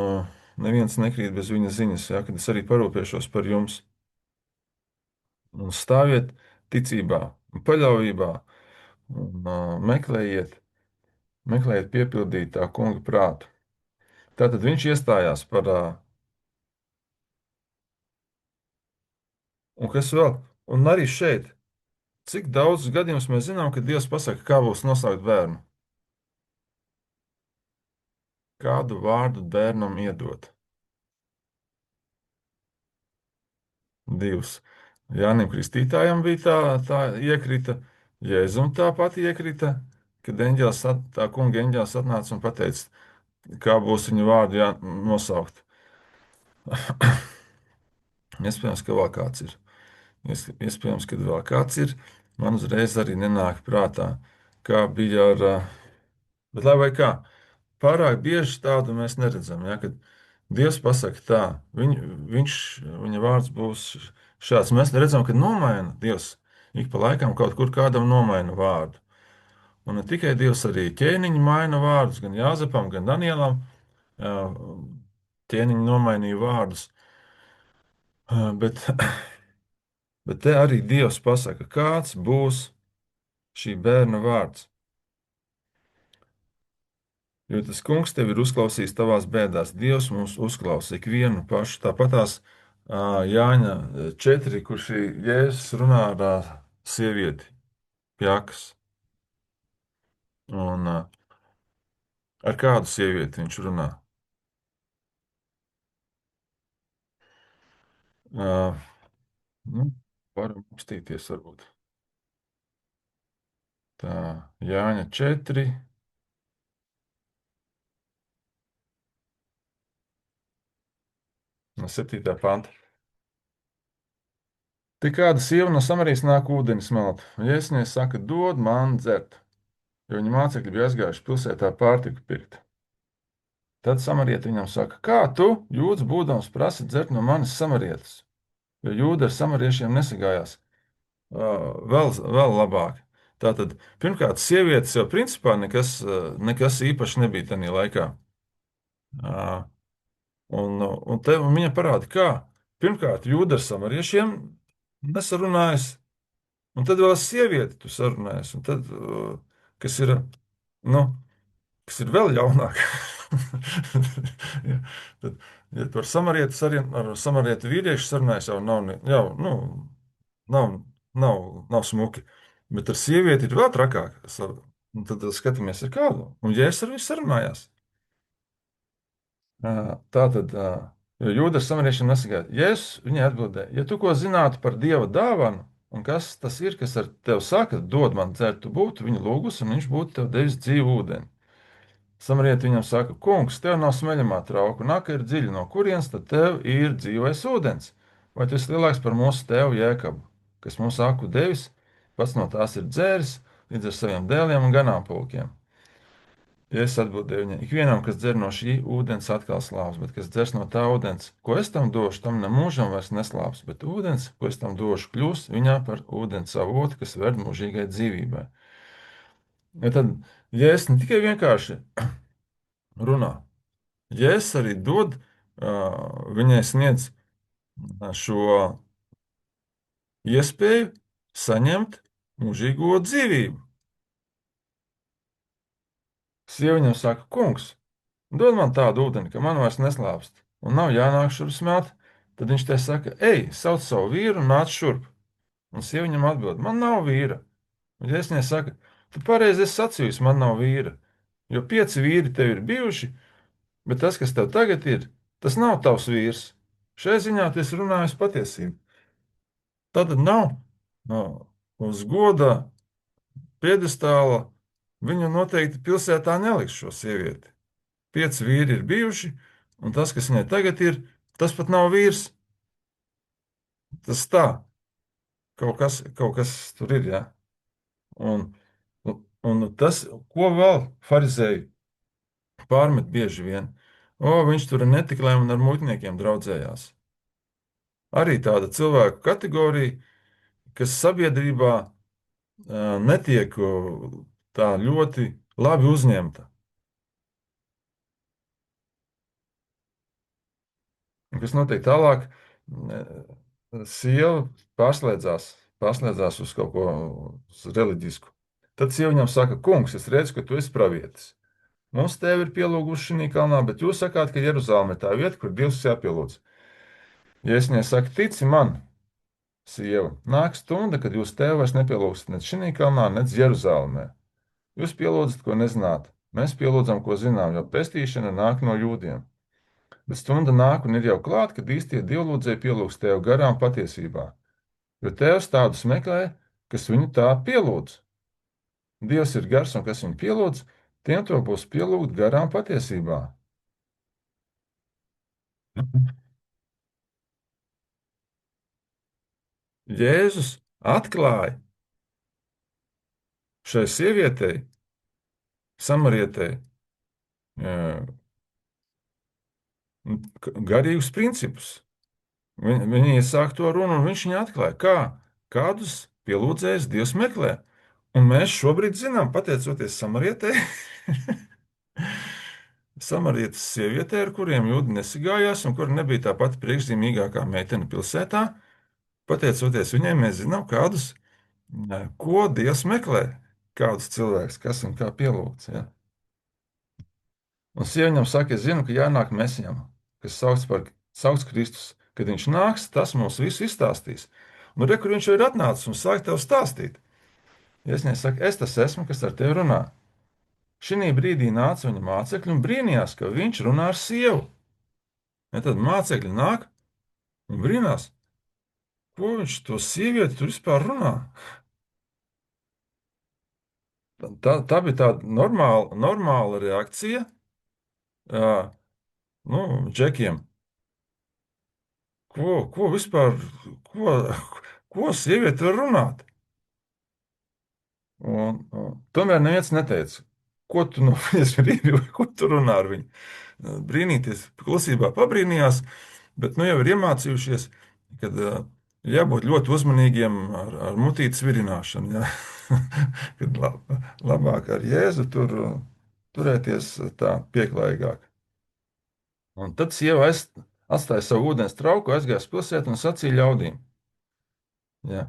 neviens nekrīt bez viņa ziņas, ja, kad es arī parūpēšos par jums. Un stāviet ticībā, paļāvībā un meklējiet piepildīt tā kunga prātu. Tātad viņš iestājās par, un kas vēl, un arī šeit, cik daudz gadījumus mēs zinām, ka Dievs pasaka, kā būs nosaukt bērnu. Kādu vārdu bērnam iedot? Divus. Jānim Kristītājam bija tā iekrita, Jēzum tā pati iekrita, kad tā kunga eņģēlis atnāca un pateica, kā būs viņu vārdu nosaukt. Iespējams, ka vēl kāds ir. Iespējams, ka vēl kāds ir. Man uzreiz arī nenāk prātā, kā bija ar. Bet lai vai kā, pārāk bieži tādu mēs neredzam. Ja, kad Dievs pasaka tā, viņa vārds būs šāds. Mēs redzam, ka nomaina Dievs. Ik pa laikam kaut kur kādam nomaina vārdu. Un ne tikai Dievs, arī ķēniņi maina vārdus, gan Jāzepam, gan Danielam. Ķēniņi nomainīja vārdus. Bet, bet te arī Dievs pasaka, kāds būs šī bērna vārds. Jo tas kungs tevi ir uzklausījis tavās bēdās. Dievs mūs uzklausa ikvienu pašu. Tāpatās Jāņa 4, kur šī Jēzus runā ar sievieti pjakas. Un ar kādu sievieti viņš runā? Nu, varam apstīties varbūt. Tā, Jāņa 4. No 7. panta. Te kāda sieva no Samarijas nāk ūdeni smelt, un Jēzus saka, dod man dzert, jo viņa mācekļi bija aizgājuši pilsētā pārtiku pirkt. Tad samarieti viņam saka, kā tu, jūds būdams, prasi dzert no manis samarietes, jo jūda ar samariešiem nesagājās. Vēl labāk. Tātad, pirmkārt, sievietes jau principā nekas īpaši nebija tajā laikā. Un te viņa parāda, kā. Pirmkārt, jūda ar samariešiem nesarunājas, un tad vēl sievieti tu sarunājies, un tad, kas ir, nu, kas ir vēl ļaunāk. Ja, tad, ja tu ar samarietu vīriešu sarunājies, jau nav smuki, bet ar sievieti ir vēl trakāk. Un tad skatāmies ar kādu, un Jēzus ar viņu sarunājās. Tā tad, jo jūda ar samariešiem nesagāja. Jēzus viņai atbildēja, ja tu ko zinātu par Dieva dāvanu, Un kas tas ir, kas ar tevi saka, dod man dzert, tu būtu viņu lūgus, un viņš būtu tev devis dzīvu ūdeni. Samarieti viņam saka, kungs, tev nav smeļamā trauka, naka ir dziļa, no kurienes tad tev ir dzīvais ūdens? Vai tu esi lielāks par mūsu tēvu Jēkabu, kas mums aku devis, pats no tās ir dzēris, līdz ar saviem dēliem un ganāmpulkiem? Ja es atbildēju viņai, ikvienam, kas dzer no šī ūdens, atkal slāps, bet kas dzers no tā ūdens, ko es tam došu, tam nemūžam vairs neslāps, bet ūdens, ko es tam došu, kļūs viņā par ūdens avotu, kas ved mūžīgai dzīvībai. Ja tad, ja es ne tikai vienkārši runā, ja es arī dod, viņai sniedz šo iespēju saņemt mūžīgo dzīvību. Sieva viņam saka, kungs, dod man tādu ūdeni, ka man vairs neslāpst, un nav jānāk šurp smelt. Tad viņš te saka, ej, sauc savu vīru un nāc šurp. Un sieva viņam atbild, man nav vīra. Un Jēzus saka, tu pareizi esi sacījis, man nav vīra. Jo 5 vīri tev ir bijuši, bet tas, kas tev tagad ir, tas nav tavs vīrs. Šai ziņā tu esi runājis patiesību. Tad nav no, uz goda piedestāla viņu noteikti pilsētā neliks šo sievieti. 5 vīri ir bijuši, un tas, kas viņai tagad ir, tas pat nav vīrs. Tas tā, kaut kas tur ir. Ja? Un, un tas, ko vēl farizēji pārmet bieži vien, viņš tur ir netiklēm un ar muitniekiem draudzējās. Arī tāda cilvēku kategorija, kas sabiedrībā netiek tā ļoti labi uzņemta. Un kas notiek tālāk? Sieva pārslēdzās uz kaut ko reliģisku. Tad sieva viņam saka, kungs, es redzu, ka tu esi pravietis. Mums tevi ir pielūguši šī kalnā, bet jūs sakāt, ka Jeruzaleme ir tā vieta, kur Dievs jāpielūdz. Ja es nesaku, tici man, sieva, nāk stunda, kad jūs tevi vairs nepielūgsiet ne šī kalnā, ne Jeruzalemē. Jūs pielūdzat, ko nezināt. Mēs pielūdzam, ko zinām, jo pestīšana nāk no jūdiem. Bet stunda nāk un ir jau klāt, kad īstie dievlūdzēji pielūgs tevi garām patiesībā. Jo tēvs tādus meklē, kas viņu tā pielūdz. Dievs ir gars, un kas viņu pielūdz, tiem to būs pielūgt garām patiesībā. Jēzus atklāja šai sievietei, samarietei, garīgus principus. Viņi iesāk to runu, un viņš viņai atklāja, kādus pielūdzējus Dievs meklē. Un mēs šobrīd zinām, pateicoties samarietei, samarietas sievietē, ar kuriem jūdi nesigājās, un kur nebija tā pati priekšzīmīgākā meitene pilsētā, pateicoties viņai, mēs zinām, ko Dievs meklē, kādus cilvēkus, kas un kā pielūgts. Ja? Un sieva viņam saka, es zinu, ka jānāk Mesijam, kas sauc Kristus. Kad viņš nāks, tas mums visu izstāstīs. Nu, re, kur viņš jau ir atnācis un sāk tev stāstīt. Ja es nesaku, es tas esmu, kas ar tevi runā. Šī brīdī nāca viņa mācekļi un brīnījās, ka viņš runā ar sievu. Ja tad mācekļi nāk un brīnās, ko viņš to sievieti tur vispār runā. Tā bija tāda normāla reakcija džekiem. Ko vispār, ko sieviete var runāt? Tomēr neviens neteica, ko tu no viņas gribi, vai ko tu runā ar viņu. Brīnīties, klusībā pabrīnījās, bet nu jau ir iemācījušies, ka jābūt ļoti uzmanīgiem ar mutītes virināšanu. Ja? Kad labāk ar Jēzu turēties tā pieklājīgāk. Un tad sieva atstāja savu ūdens trauku, aizgāja uz pilsētu un sacīja ļaudīm. Ja?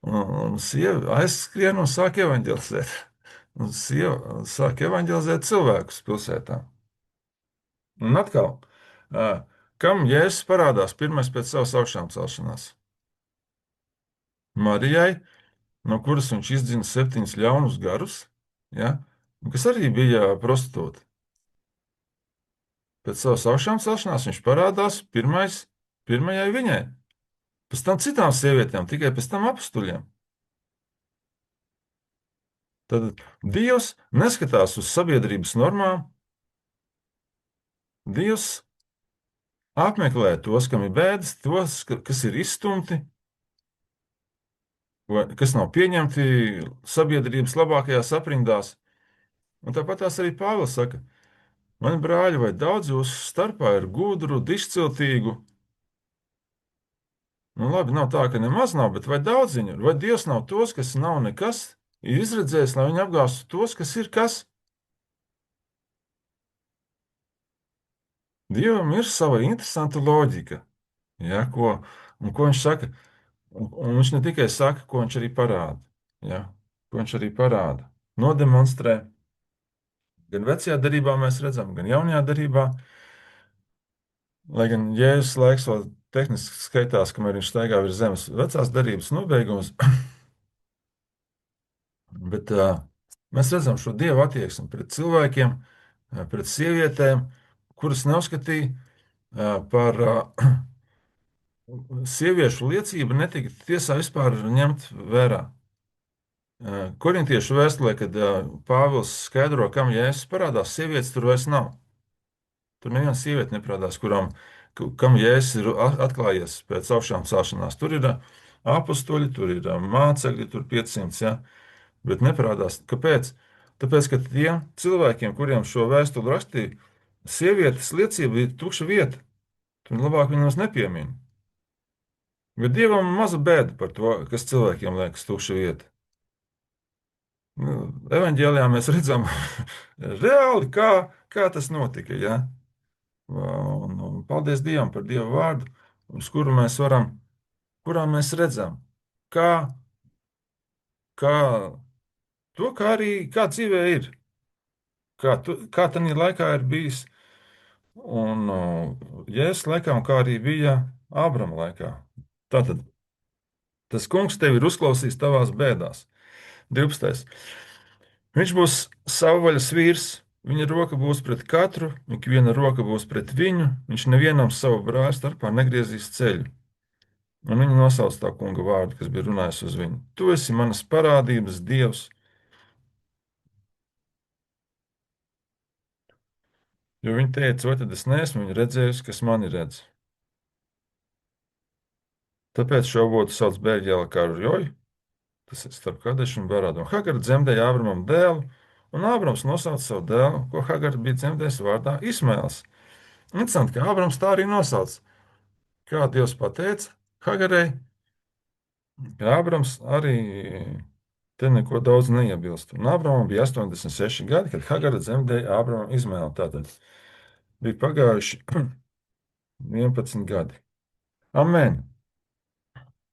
Un sieva aizskrien un sāk evanģelizēt. Un sieva sāk evanģelizēt cilvēkus pilsētā. Un atkal, kam Jēzus parādās pirmais pēc savas augšām celšanās? Marijai, no kuras viņš izdzina 7 ļaunus garus, ja? Kas arī bija prostitūta. Pēc savas augšām celšanās viņš parādās pirmajai viņai. pēc tam citām sievietēm, tikai pēc tam apstuļiem. Tad Dievs neskatās uz sabiedrības normām. Dievs apmeklē tos, kam ir bēdas, tos, kas ir izstumti, vai kas nav pieņemti sabiedrības labākajās aprindās. Un tāpat tās arī Pāvils saka, mani brāļi, vai daudz jūsu starpā ir gudru, dišciltīgu? Nu, labi, nav tā, ka nemaz nav, bet vai daudz viņu ir? Vai Dievs nav tos, kas nav nekas, ir izredzējis, lai viņi apgāstu tos, kas ir kas? Dievam ir sava interesanta loģika. Ja, ko viņš saka? Un viņš ne tikai saka, ko viņš arī parāda. Ja, ko viņš arī parāda. Nodemonstrē. Gan vecajā darbā mēs redzam, gan jaunajā darbā. Lai gan Jēzus laiks vēl tehniski skaitās, kamēr viņš staigā virs zemes, vecās darbības nobeigums, bet mēs redzam šo dievu attieksmi pret cilvēkiem, pret sievietēm, kuras neuzskatīja par sieviešu liecību, netika tiesā vispār ņemt vērā. Korintiešu vēstulē, kad Pāvils skaidro, kam Jēzus parādās, sievietes tur vairs nav. Tur neviena sieviete neparādās, kam Jēzus ir atklājies pēc augšām celšanās. Tur ir apstuļi, tur ir mācekļi, tur 500, ja? Bet neparādās. Kāpēc? Tāpēc, ka tiem cilvēkiem, kuriem šo vēstuli rakstīja, sievietes liecība ir tukša vieta. Tur labāk viņus nepiemina. Bet Dievam ir maza bēda par to, kas cilvēkiem liekas tukša vieta. Nu, Evanģēlijā mēs redzam reāli, kā tas notika. Ja? Un paldies Dievam par Dieva vārdu, uz kuru mēs varam, kurā mēs redzam, kā, kā to, kā dzīvē ir, kā tajā laikā ir bijis, un Jēzus laikā, un kā arī bija Ābrama laikā. Tātad tas kungs tevi ir uzklausījis tavās bēdās. 12. Viņš būs savvaļas vīrs, viņa roka būs pret katru, ikviena roka būs pret viņu, viņš nevienam savu brāli starpā negriezīs ceļu. Un viņa nosauca tā kunga vārdu, kas bija runājis uz viņu. Tu esi manas parādības dievs, jo viņa teica, vai tad es neesmu viņu redzējusi, kas mani redz. Tāpēc šo avotu sauc Bēļģēla Karjoju, tas ir starp Kadešu un Barādu. Un Hagara dzemdēja Ābramam dēlu, un Ābrams nosauca savu dēlu, ko Hagara bija dzemdējis vārdā Ismails. Interesanti, ka Ābrams tā arī nosauca. Kā Dievs pateica Hagarei, ka Ābrams arī te neko daudz neiebilst. Un Ābramam bija 86 gadi, kad Hagara dzemdēja Ābramam Ismailu. Tātad bija pagājuši 11 gadi. Amen.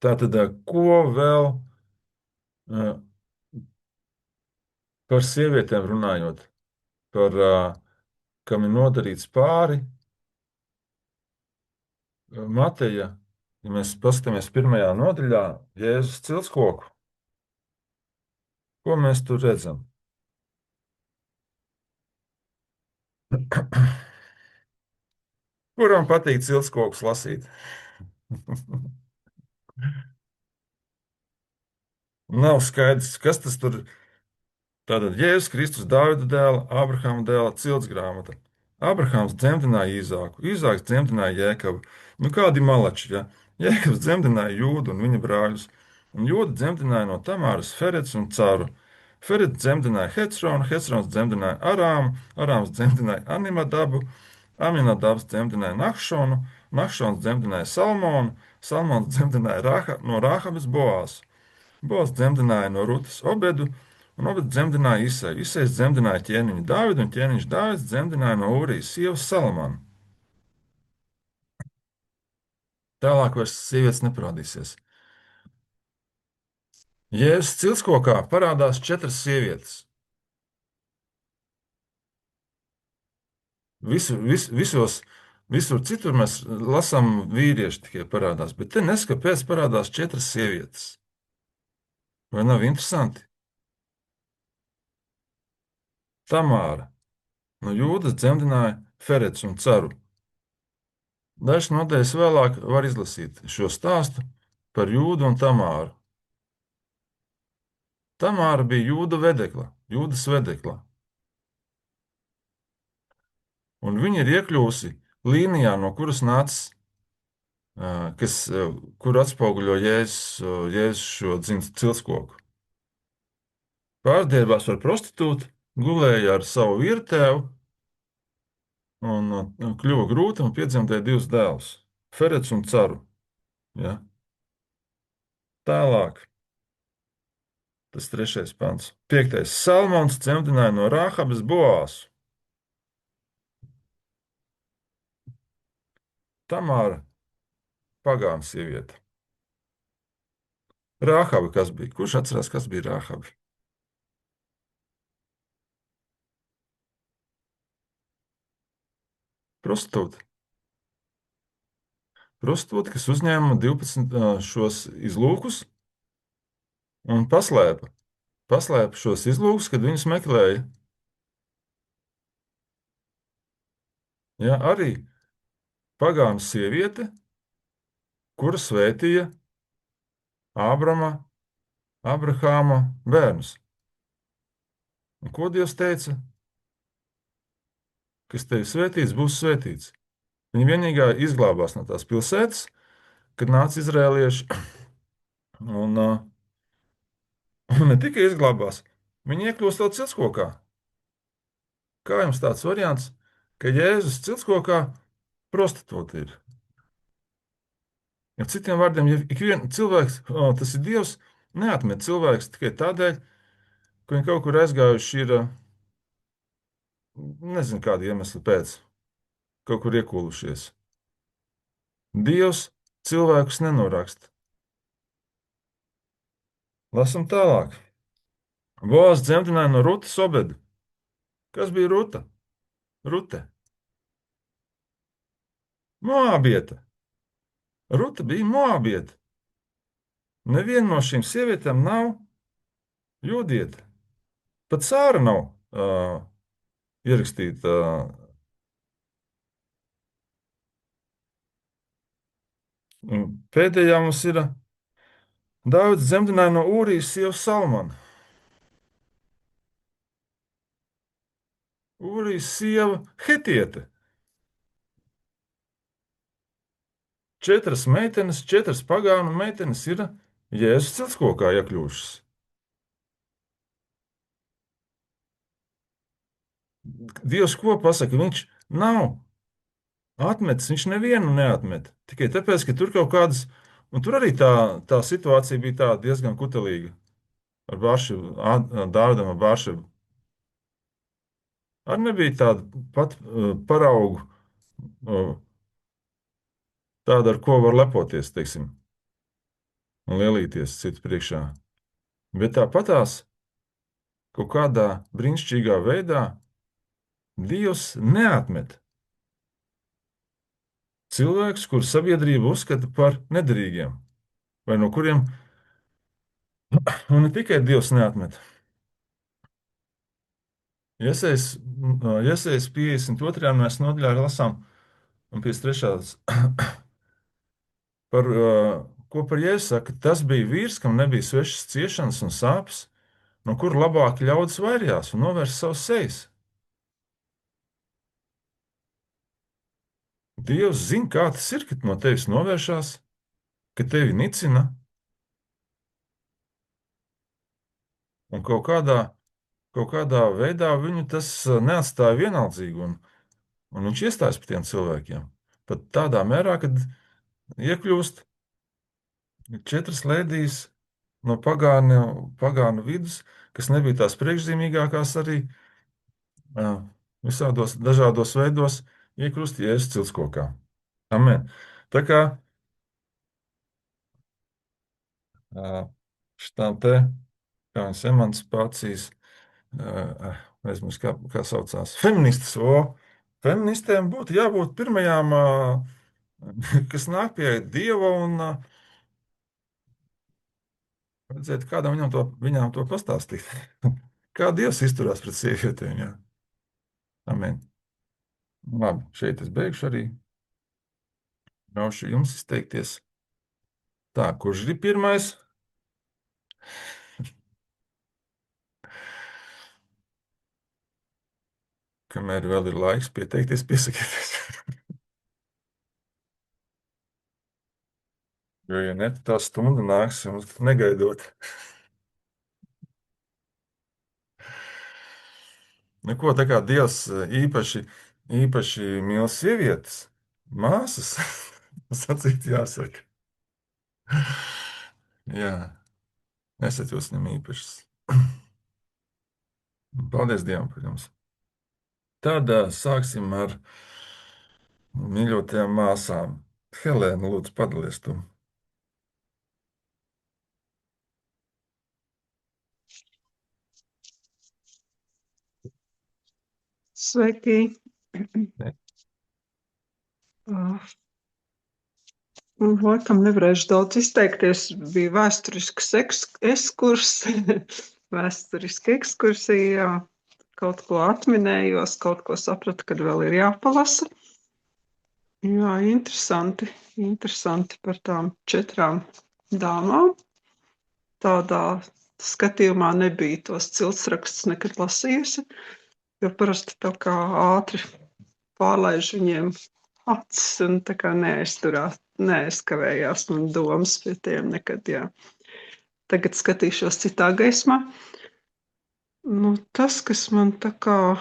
Tātad, ko vēl par sievietēm runājot, kam ir nodarīts pāri, Mateja, ja mēs paskatāmies pirmajā nodaļā, Jēzus ciltskoku, ko mēs tur redzam? Kuram patīk ciltskokus lasīt? Nav skaidrs, kas tas tur ir. Tātad Jēzus Kristus, Dāvida dēla, Ābrahama dēla, cilts grāmata. Ābrahāms dzemdināja Īzāku, Īzāks dzemdināja Jēkabu. Nu, kādi malači, ja? Jēkabs dzemdināja Jūdu un viņa brāļus, un Jūda dzemdināja no Tamāras Ferets un Caru. Ferets dzemdināja Hecronu, Hecrons dzemdināja Arāmu, Arāms dzemdināja Animadabu, Aminadabs dzemdināja Nakšonu, Nakšons dzemdināja Salmonu, Salmons dzemdināja no Rāhabas Boāzu. Boāzs dzemdināja no Rutas Obedu, un Obeds dzemdināja Isaju. Isais dzemdināja ķēniņu Dāvidu, un ķēniņš Dāvids dzemdināja no Ūrijas sievas Salamanu. Tālāk vairs sievietes neparādīsies. Jēzus ciltskokā parādās 4 sievietes. Visur citur mēs lasām vīrieši tikai parādās, bet te neskapēc parādās 4 sievietes. Vai nav interesanti? Tamāra no Jūdas dzemdināja Ferets un Caru. Dažas nodaļas vēlāk var izlasīt šo stāstu, par Jūdu un Tamāru. Tamāra bija Jūdas vedekla, un viņa ir iekļuvusi līnijā, no kuras nācis, kas, kur atspoguļo Jēzus šo dzimta ciltskoku. Pārdievās par prostitūtu, gulēja ar savu vīrtēvu un kļuva grūta un piedzemdēja divus dēlus - Ferets un Caru. Ja? Tālāk, tas 3. pants. 5. Salmons dzemdināja no Rāhabas Boāzu. Tamāra pagānu sieviete. Rāhaba kas bija? Kurš atcerās, kas bija Rāhaba? Prostitūta. Prostitūta, kas uzņēma 12 šos izlūkus un paslēpa šos izlūkus, kad viņus meklēja. Ja, arī pagānu sieviete, kura svētīja Abrahāma bērnus. Un ko Dievs teica? Kas tevi svētīts, būs svētīts. Viņa vienīgā izglābās no tās pilsētas, kad nāca izrēlieši. Un, un ne tikai izglābās, viņi iekļūst vēl ciltskokā. Kā jums tāds variants, ka Jēzus ciltskokā prostitūta ir? Ja citiem vārdiem, ja ik viens cilvēks, tas ir Dievs, neatmet cilvēks tikai tādēļ, ka viņi kaut kur aizgājuši ir, nezinu, kāda iemesla pēc, kaut kur iekūlušies. Dievs cilvēkus nenoraksta. Lasam tālāk. Boāzs dzemdināja no Rutas Obedu. Kas bija Ruta? Rute. Moābieta. Ruta bija Moābieta. Neviena no šīm sievietēm nav jūdieta. Pat Sāra nav ierakstīta. Pēdējā mums ir Dāvids dzemdināja no Ūrijas sievas Salmana. Ūrijas sieva Hetiete. 4 meitenes, 4 pagānu meitenes ir Jēzus ciltskokā iekļūšas. Dievs ko pasaka? Viņš nav atmetis, viņš nevienu neatmet. Tikai tāpēc, ka tur kaut kādas, un tur arī tā situācija bija diezgan kutelīga. Ar Bāršebu, Dāvidam ar Bāršebu. Arī nebija tāda pat paraugu, tāda, ar ko var lepoties, teiksim, un lielīties citu priekšā. Bet tāpatās kaut kādā brīnišķīgā veidā Dievs neatmet cilvēkus, kurus sabiedrība uzskata par nederīgiem, vai no kuriem, un ne tikai Dievs neatmet. Iesaist 52. mēs nodaļā lasām, un 53. par, ko par Jēzu saka, tas bija vīrs, kam nebija svešas ciešanas un sāpes, no kur labāk ļaudis vairījās un novērst savus sejas. Dievs zina, kā tas ir, kad no tevis novēršās, ka tevi nicina, un kaut kādā veidā viņu tas neatstāja vienaldzīgu, un viņš iestājas par tiem cilvēkiem. Pat tādā mērā, kad iekļūst 4 lēdijas no pagānu vidus, kas nebija tās priekšzīmīgākās arī visādos dažādos veidos, iekļūst Jēzus ciltskokā. Amen. Tā kā šitām te, kā viņas emancipācijas, aizmirst, kā saucās, feministas, feministēm būtu jābūt pirmajām, kas nāk pie Dieva un vajadzētu kādam viņām to pastāstīt. Kā Dievs izturās pret sievietēm, jā. Amen. Labi, šeit es beigšu arī. Ļaušu jums izteikties. Tā, kurš ir pirmais? Kamēr vēl ir laiks pieteikties, piesakieties. Jo, ja ne, tad tā stunda nāks jums negaidot. Neko tā kā Dievs īpaši mīl sievietes, māsas, sacīt jāsaka. Jā, esat jūs viņam īpašas. Paldies Dievam par jums. Tad sāksim ar mīļotajām māsām. Helēna, lūdzu, padalies tu. Sveiki! Ne. Laikam nevarēšu daudz izteikties. Bija vēsturisks ekskurs, vēsturiski ekskursija, jā. Kaut ko atminējos, kaut ko sapratu, kad vēl ir jāpalasa. Jā, interesanti par tām 4 dāmām. Tādā skatījumā nebija tos ciltsrakstus nekad lasījusi, jo parasti tā kā ātri pārlaiž viņiem acis un tā kā neaizkavējās man domas pie tiem nekad, jā. Tagad skatīšos citā gaismā. Nu, tas, kas man tā kā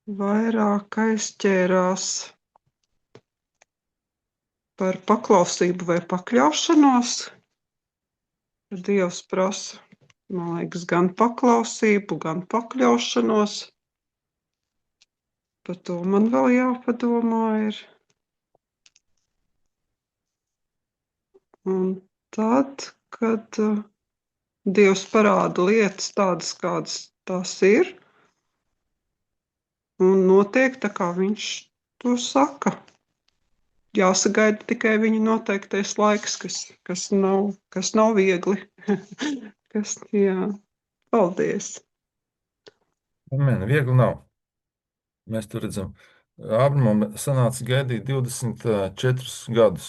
vairāk aizķērās par paklausību vai pakļaušanos, Dievs prasa, man liekas, gan paklausību, gan pakļaušanos. Par to man vēl jāpadomā ir. Un tad, kad Dievs parāda lietas tādas, kādas tās ir, un notiek tā, kā viņš to saka. Jāsagaida tikai viņa noteiktais laiks, kas nav viegli. Jā, paldies. Amen, viegli nav. Mēs tur redzam, Ābramam sanāca gaidīt 24 gadus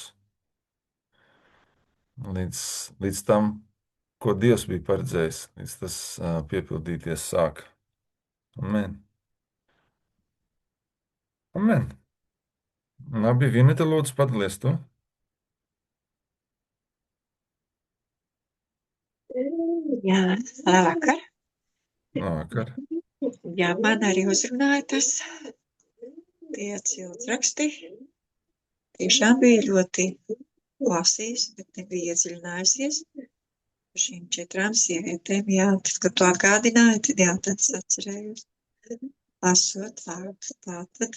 līdz tam, ko Dievs bija paredzējis, līdz tas piepildīties sāk. Amen. Amen. Labi, Vineta, lūdzu, padalies tu. Jā, labvakar. Labvakar. Jā, man arī uzrunāja tas. Tie ciltsraksti. Tiešām bija ļoti lasījis, bet nebija iedziļinājusies par šīm 4 sievietēm. Jā, tad, kad to atgādināja, tad jā, tad es atcerējos. Lasot vārdus, tātad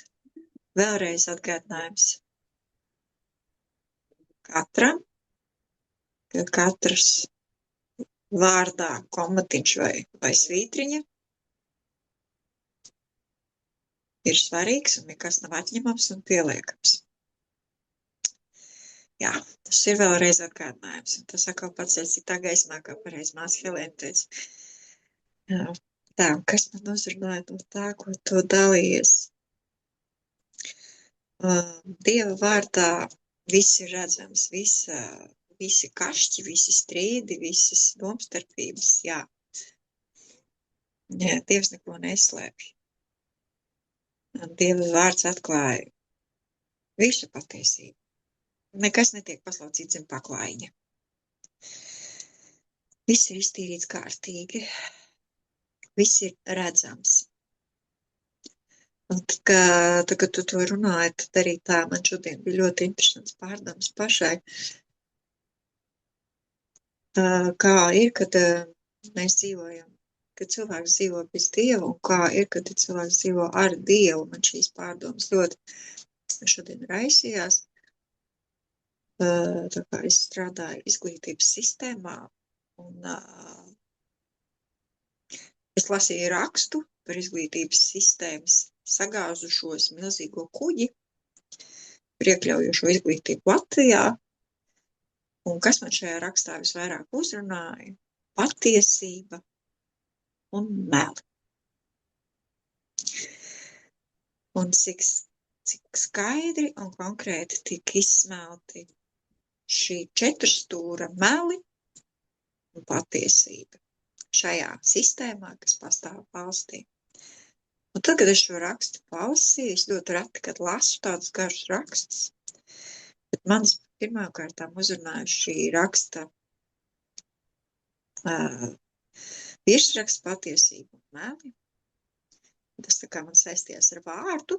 vēlreiz atgādinājums katram, ka katrs vārdā komatiņš vai svītriņa ir svarīgs un nekas nav atņemams un pieliekams. Jā, tas ir vēlreiz atgādinājums. Un tas atkal paceļ citā gaismā, kā pareiz māsa Helēna teica. Jā, tā, kas man uzrunāja no tā, ko to dalījies? Dieva vārdā viss ir redzams, visi kašķi, visi strīdi, visas domstarpības, jā. Jā, Dievs neko neslēpj. Dieva vārds atklāja visu patiesību. Nekas netiek paslaucīts zem paklājiņa. Viss ir iztīrīts kārtīgi. Viss ir redzams. Un tad, kad tu to runāji, tad arī tā man šodien bija ļoti interesants pārdoms pašai. Kā ir, kad mēs dzīvojam, kad cilvēks dzīvo bez Dieva, un kā ir, kad cilvēks dzīvo ar Dievu. Man šīs pārdomas ļoti šodien raisījās. Tā kā es strādāju izglītības sistēmā, un es lasīju rakstu par izglītības sistēmas sagāzušos milzīgo kuģi, par iekļaujošo izglītību Latvijā. Un kas man šajā rakstā visvairāk uzrunāja? Patiesība un meli. Un cik skaidri un konkrēti tika izsmelti šī četrstūra meli un patiesība šajā sistēmā, kas pastāv valstī. Un tad, kad es šo rakstu palasīju, es ļoti reti, kad lasu tādus garus rakstus, bet manis pirmkārtām uzrunāja šī raksta virsraksts patiesība un meli. Tas tā kā man saistījās ar vārdu.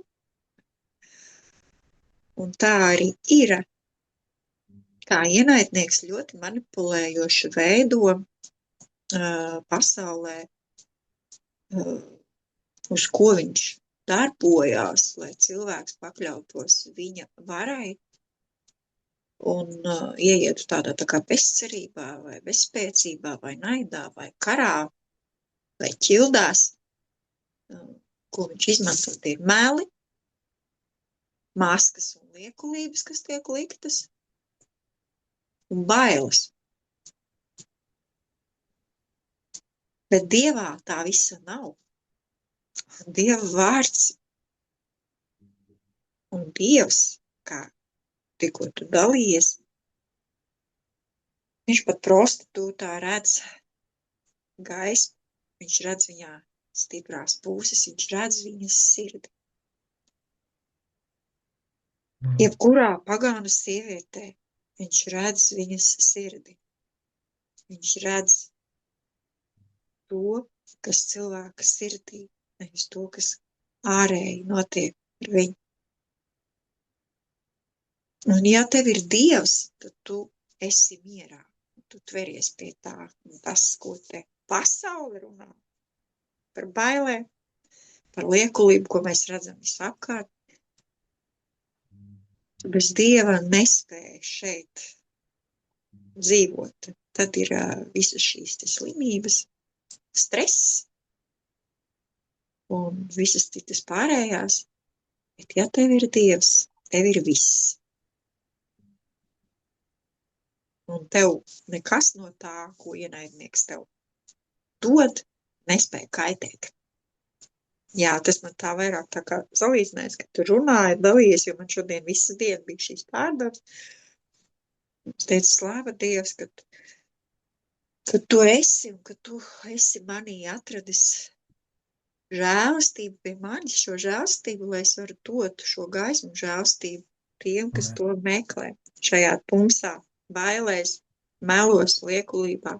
Un tā arī ir, kā ienaidnieks ļoti manipulējoši veido pasaulē, uz ko viņš darbojās, lai cilvēks pakļautos viņa varai un ieietu tādā tā kā bezcerībā vai bezspēcībā vai naidā vai karā vai ķildās, ko viņš izmanto, tie ir meli, maskas un liekulības, kas tiek liktas, un bailes. Bet Dievā tā visa nav. Dieva vārds un Dievs, kā tikko tu dalījies, viņš pat prostitūtā redz gaismu, viņš redz viņā stiprās puses, viņš redz viņas sirdi. Jebkurā pagānu sievietē viņš redz viņas sirdi. Viņš redz to, kas cilvēka sirdī, nevis to, kas ārēji notiek ar viņu. Un ja tev ir Dievs, tad tu esi mierā, tu tveries pie tā. Un tas, ko te pasaule runā par bailēm, par liekulību, ko mēs redzam visapkārt, bez Dieva nespēja šeit dzīvot. Tad ir visas šīs slimības, stress un visas citas pārējās. Bet ja tev ir Dievs, tev ir viss. Un tev nekas no tā, ko ienaidnieks tev dod, nespēja kaitēt. Jā, tas man tā vairāk tā kā salīdzinājums, ka tu runāji, dalījies, jo man šodien visu dienu bija šīs pārdomas. Es teicu, slāva Dievs, ka tu esi un ka tu esi manī atradis žēlastību pie manis, šo žēlastību, lai es varu dot šo gaismu žēlastību tiem, kas to meklē šajā tumsā, bailēs, melos, liekulībā.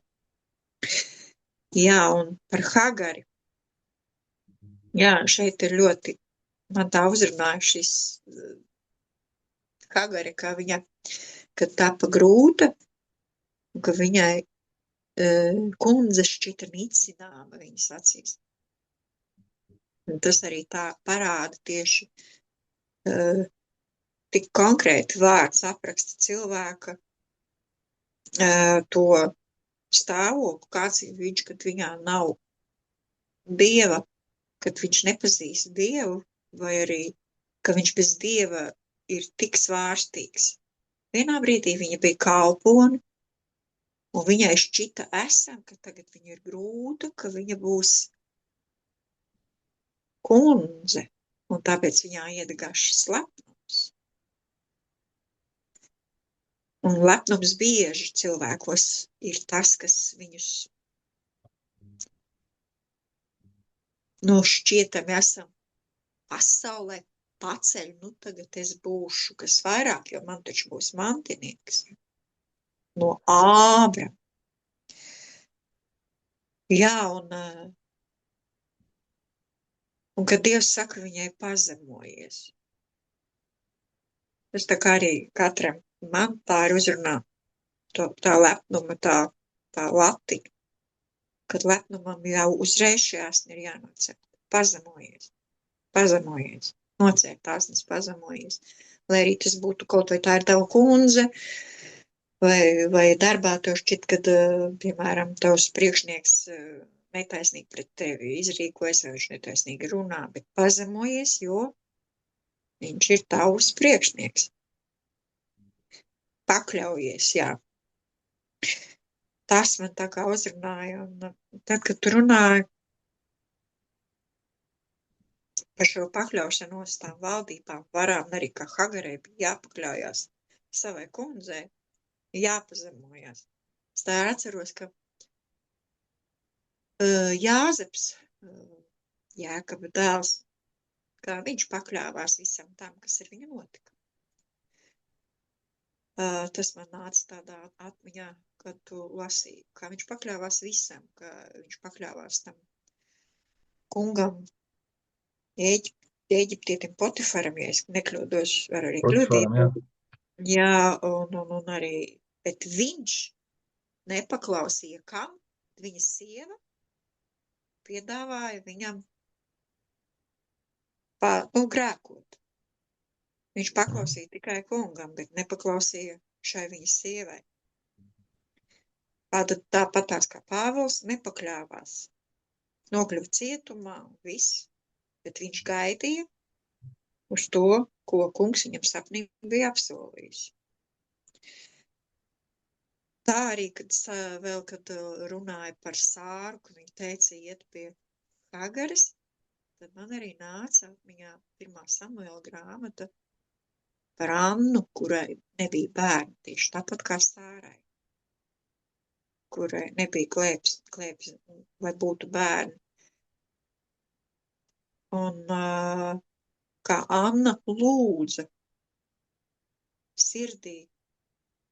Jā, un par Hagari. Jā, šeit ir ļoti, man tā uzrunāja šis Hagari, kā viņa, kad tapa grūta, un ka viņai kundze šķita nicināma viņas acīs. Un tas arī tā parāda tieši tik konkrēti vārds apraksta cilvēka to stāvokli, kāds ir viņš, kad viņā nav Dieva, kad viņš nepazīst Dievu, vai arī, ka viņš bez Dieva ir tik svārstīgs. Vienā brīdī viņa bija kalpone, un viņai šķita esam, ka tagad viņa ir grūta, ka viņa būs kundze, un tāpēc viņā iedegās šis lepnums. Un lepnums bieži cilvēkos ir tas, kas viņus šķietami esam pasaulē paceļ, tagad es būšu kas vairāk, jo man taču būs mantinieks. No Ābrama. Jā, un kad Dievs saka viņai pazemojies. Tas tā kā arī katram man tā ir uzrunā, tā lepnuma, tā latiņa. Kad lepnumam jau uzreiz šī asna ir jānocērt. Pazemojies. Nocērt asnas, pazemojies. Lai arī tas būtu kaut vai tā ir tava kundze, vai darbā tev šķiet, kad, piemēram, tavs priekšnieks netaisnīgi pret tevi izrīkojas, vai viņš netaisnīgi runā, bet pazemojies, jo viņš ir tavs priekšnieks. Pakļaujies, jā. Tas man tā kā uzrunāja, un tad, kad tu runāji par šo pakļaušanos tām valdībām, varām, arī kā Hagarei bija jāpakļaujās savai kundzei, jāpazemojas. Es tā atceros, ka Jāzeps, Jēkaba dēls, kā viņš pakļāvās visam tam, kas ar viņu notika. Tas man nāca tādā atmiņā, kad tu lasīji, kā viņš pakļāvās visam, ka viņš pakļāvās tam kungam, Ēģiptietim Potifaram, ja es nekļūdos, var arī Potifaram, jā. kļūdīt. Jā, un arī, bet viņš nepaklausīja kam, viņa sieva piedāvāja viņam grēkot. Viņš paklausīja tikai kungam, bet nepaklausīja šai viņa sievai. Tāpat tās kā Pāvils nepakļāvās. Nokļuva cietumā un viss, bet viņš gaidīja uz to, ko kungs viņam sapnī bija apsolījis. Tā arī, kad runāja par Sāru, kad viņa teica iet pie Hagaras, tad man arī nāca atmiņā 1. Samuēla grāmata par Annu, kurai nebija bērni, tieši tāpat kā Sārai, kurai nebija klēpis, lai būtu bērni. Un kā Anna lūdza sirdī,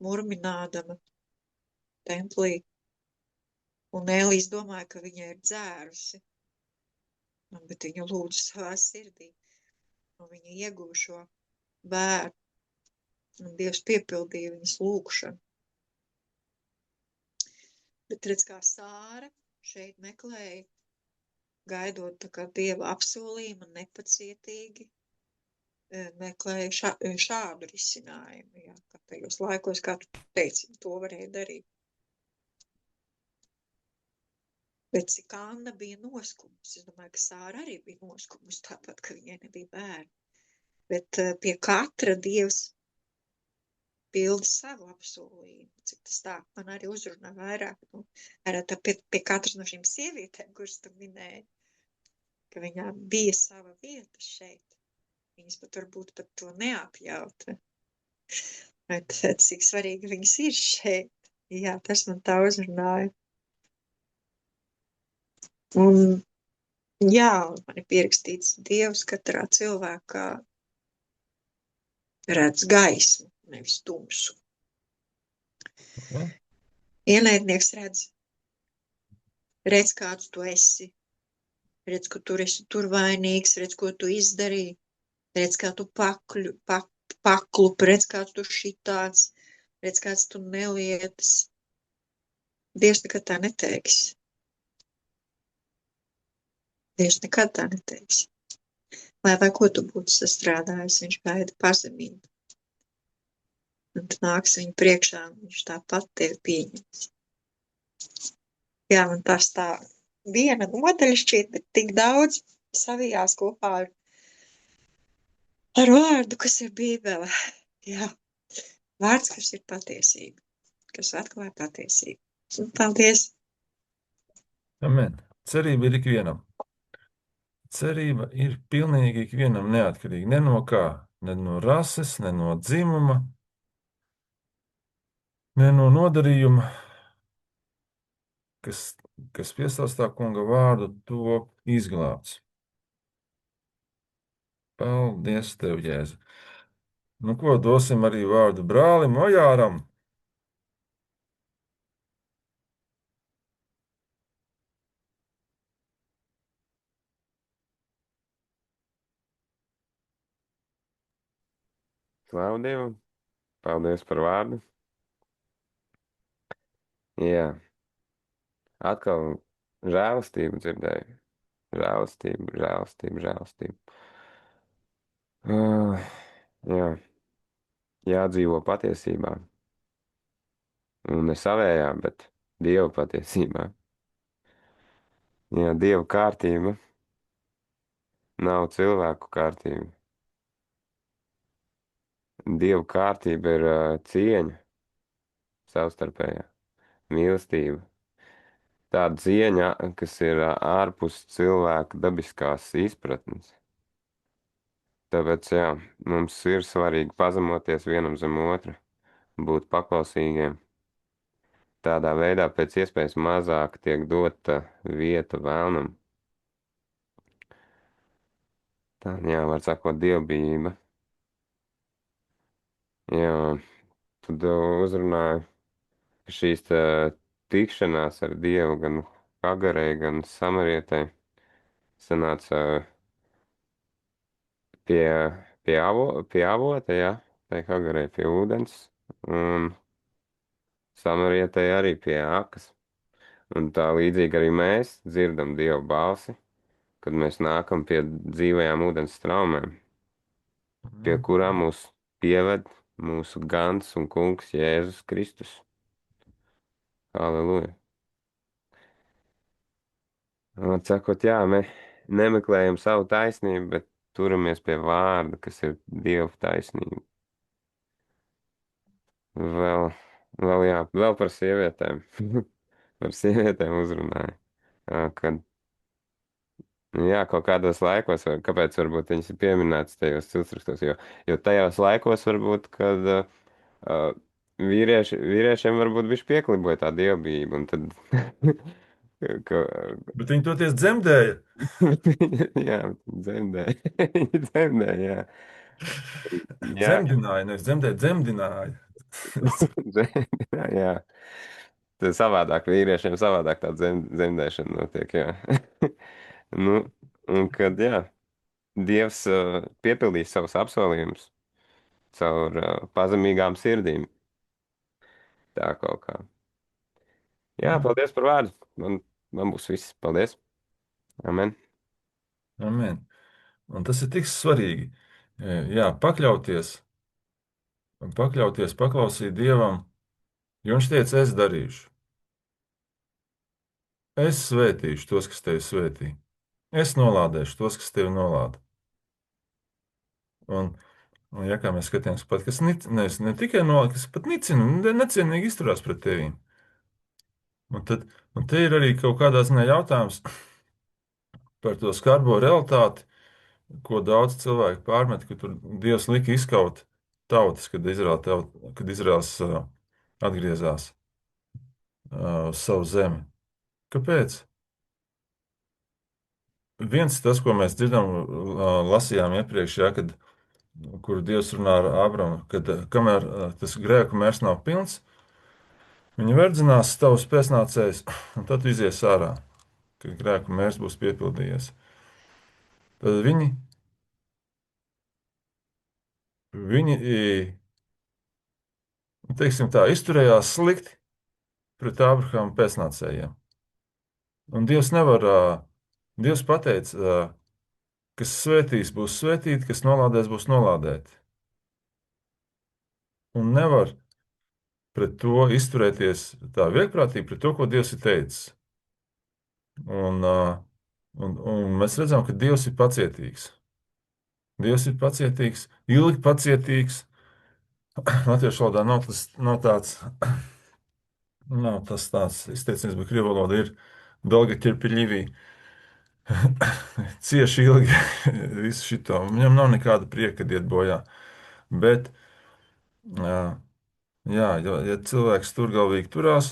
murminādama templī, un Ēlijas domāja, ka viņa ir dzērusi, bet viņa lūdza savā sirdī, un viņa ieguva šo bērnu, un Dievs piepildīja viņas lūgšanu. Bet redz, kā Sāra šeit meklēja, gaidot tā kā Dieva apsolījumu, nepacietīgi meklēja šādu risinājumu, jā, kā tajos laikos, kā tu teici, to varēja darīt. Bet cik Anna bija noskumusi, es domāju, ka Sāra arī bija noskumusi, tāpat, ka viņai nebija bērni. Bet pie katra Dievs pilda savu apsolījumu, cik tas tā man arī uzrunā vairāk, tā pie katras no šīm sievietēm, kuras tu minēji, ka viņām bija sava vieta šeit. Viņas pat varbūt pat to neapjaut. Bet cik svarīgi viņas ir šeit. Jā, tas man tā uzrunāja. Un jā, man ir pierakstīts Dievs katrā cilvēkā redz gaismu, nevis tumsu. Ienaidnieks redz, kāds tu esi, redz, ka tu esi tur vainīgs, redz, ko tu izdarīji, redz, kā tu paklupi, redz, kāds tu šitāds, redz, kāds tu nelietas. Dievs nekad tā neteiks. Dievs nekad tā neteiks. Lai vai ko tu būtu sastrādājis, viņš gaida pazemību. Un tu nāks viņu priekšā, un viņš tāpat tevi pieņems. Jā, man tas tā viena nodaļa šķiet, bet tik daudz savijās kopā ar vārdu, kas ir Bībele. Jā, vārds, kas ir patiesība, kas atklāja patiesību. Un paldies! Amen. Cerība ir ikvienam. Cerība ir pilnīgi ikvienam neatkarīga. Ne no kā, ne no rases, ne no dzimuma, ne no nodarījuma, kas piesauc tā kunga vārdu, to izglābs. Paldies tev, Jēzu. Nu, ko dosim arī vārdu brālim Ojāram? Slavu Dievam, paldies par vārdu. Jā, atkal žēlastību dzirdēju. Žēlastību. Jā, jādzīvo patiesībā. Un ne savējā, bet Dieva patiesībā. Jā, Dieva kārtība nav cilvēku kārtība. Dieva kārtība ir cieņa savstarpējā, mīlestība. Tāda cieņa, kas ir ārpus cilvēka dabiskās izpratnes. Tāpēc, jā, mums ir svarīgi pazemoties vienam zem otra būt paklausīgiem. Tādā veidā pēc iespējas mazāk tiek dota vieta vēlnam. Tā, jā, var sakot, dievbijība. Jā, tad uzrunāju šīs tikšanās ar Dievu gan Hagarei, gan Samarietei. Sanāca pie avota, jā, tai Hagarei pie ūdens, un Samarietei arī pie akas. Un tā līdzīgi arī mēs dzirdam Dieva balsi, kad mēs nākam pie dzīvajām ūdens straumēm, pie kurām mūs pieved mūsu gans un kungs Jēzus Kristus. Halleluja! Atsakot, jā, mēs nemeklējam savu taisnību, bet turamies pie vārda, kas ir Dieva taisnība. Vēl par sievietēm. Par sievietēm uzrunāju. Kad, jā, kaut kādos laikos, kāpēc varbūt viņas ir pieminētas tajos ciltsrakstos, jo tajos laikos varbūt, kad vīriešiem varbūt bišķi piekliboja tā dievbijība, un tad, Bet viņi toties dzemdēja. jā, dzemdēja, jā. Jā, Dzemdināja, nevis dzemdēja, dzemdināja. jā. Tad savādāk vīriešiem savādāk tā dzemdēšana notiek, jā. Nu, un kad, jā, Dievs piepildīs savus apsolījumus caur pazemīgām sirdīm. Tā kaut kā. Jā, paldies par vārdu. Man būs viss. Paldies. Amen. Amen. Un tas ir tik svarīgi. Jā, pakļauties, paklausīt Dievam, jo viņš teica, es darīšu. Es svētīšu tos, kas tevi svētī. Es nolādēšu tos, kas tevi nolāda. Un ja kā mēs skatāmies, pat kas ne tikai nolāda, kas pat nicina, necienīgi izturās pret tevīm. Un te ir arī kaut kādā ziņā jautājums par to skarbo realitāti, ko daudz cilvēku pārmet, ka tur Dievs lika izkaut tautas, kad Izraels atgriezās uz savu zemi. Kāpēc? Viens tas, ko mēs dzirdam, lasījām iepriekš, kur Dievs runā ar Abramu, kad kamēr tas grēku mērs nav pilns, viņi verdzinās tavus pēcnācējus, un tad izies ārā, kad grēku mērs būs piepildījies. Tad viņi teiksim tā, izturējās slikti pret Ābrahama pēcnācējiem. Un Dievs pateica, kas svētīs, būs svētīti, kas nolādēs, būs nolādēti. Un nevar pret to izturēties tā vieglprātīgi, pret to, ko Dievs ir teicis. Un mēs redzam, ka Dievs ir pacietīgs. Dievs ir pacietīgs, ilgi pacietīgs. Latviešu valodā nav tāds izteiciens, bet krievu valoda ir dolga ķirpiļīvī. Cieši ilgi visu šito. Viņam nav nekāda prieka, kad iet bojā. Bet, ja cilvēks turgalvīgi turās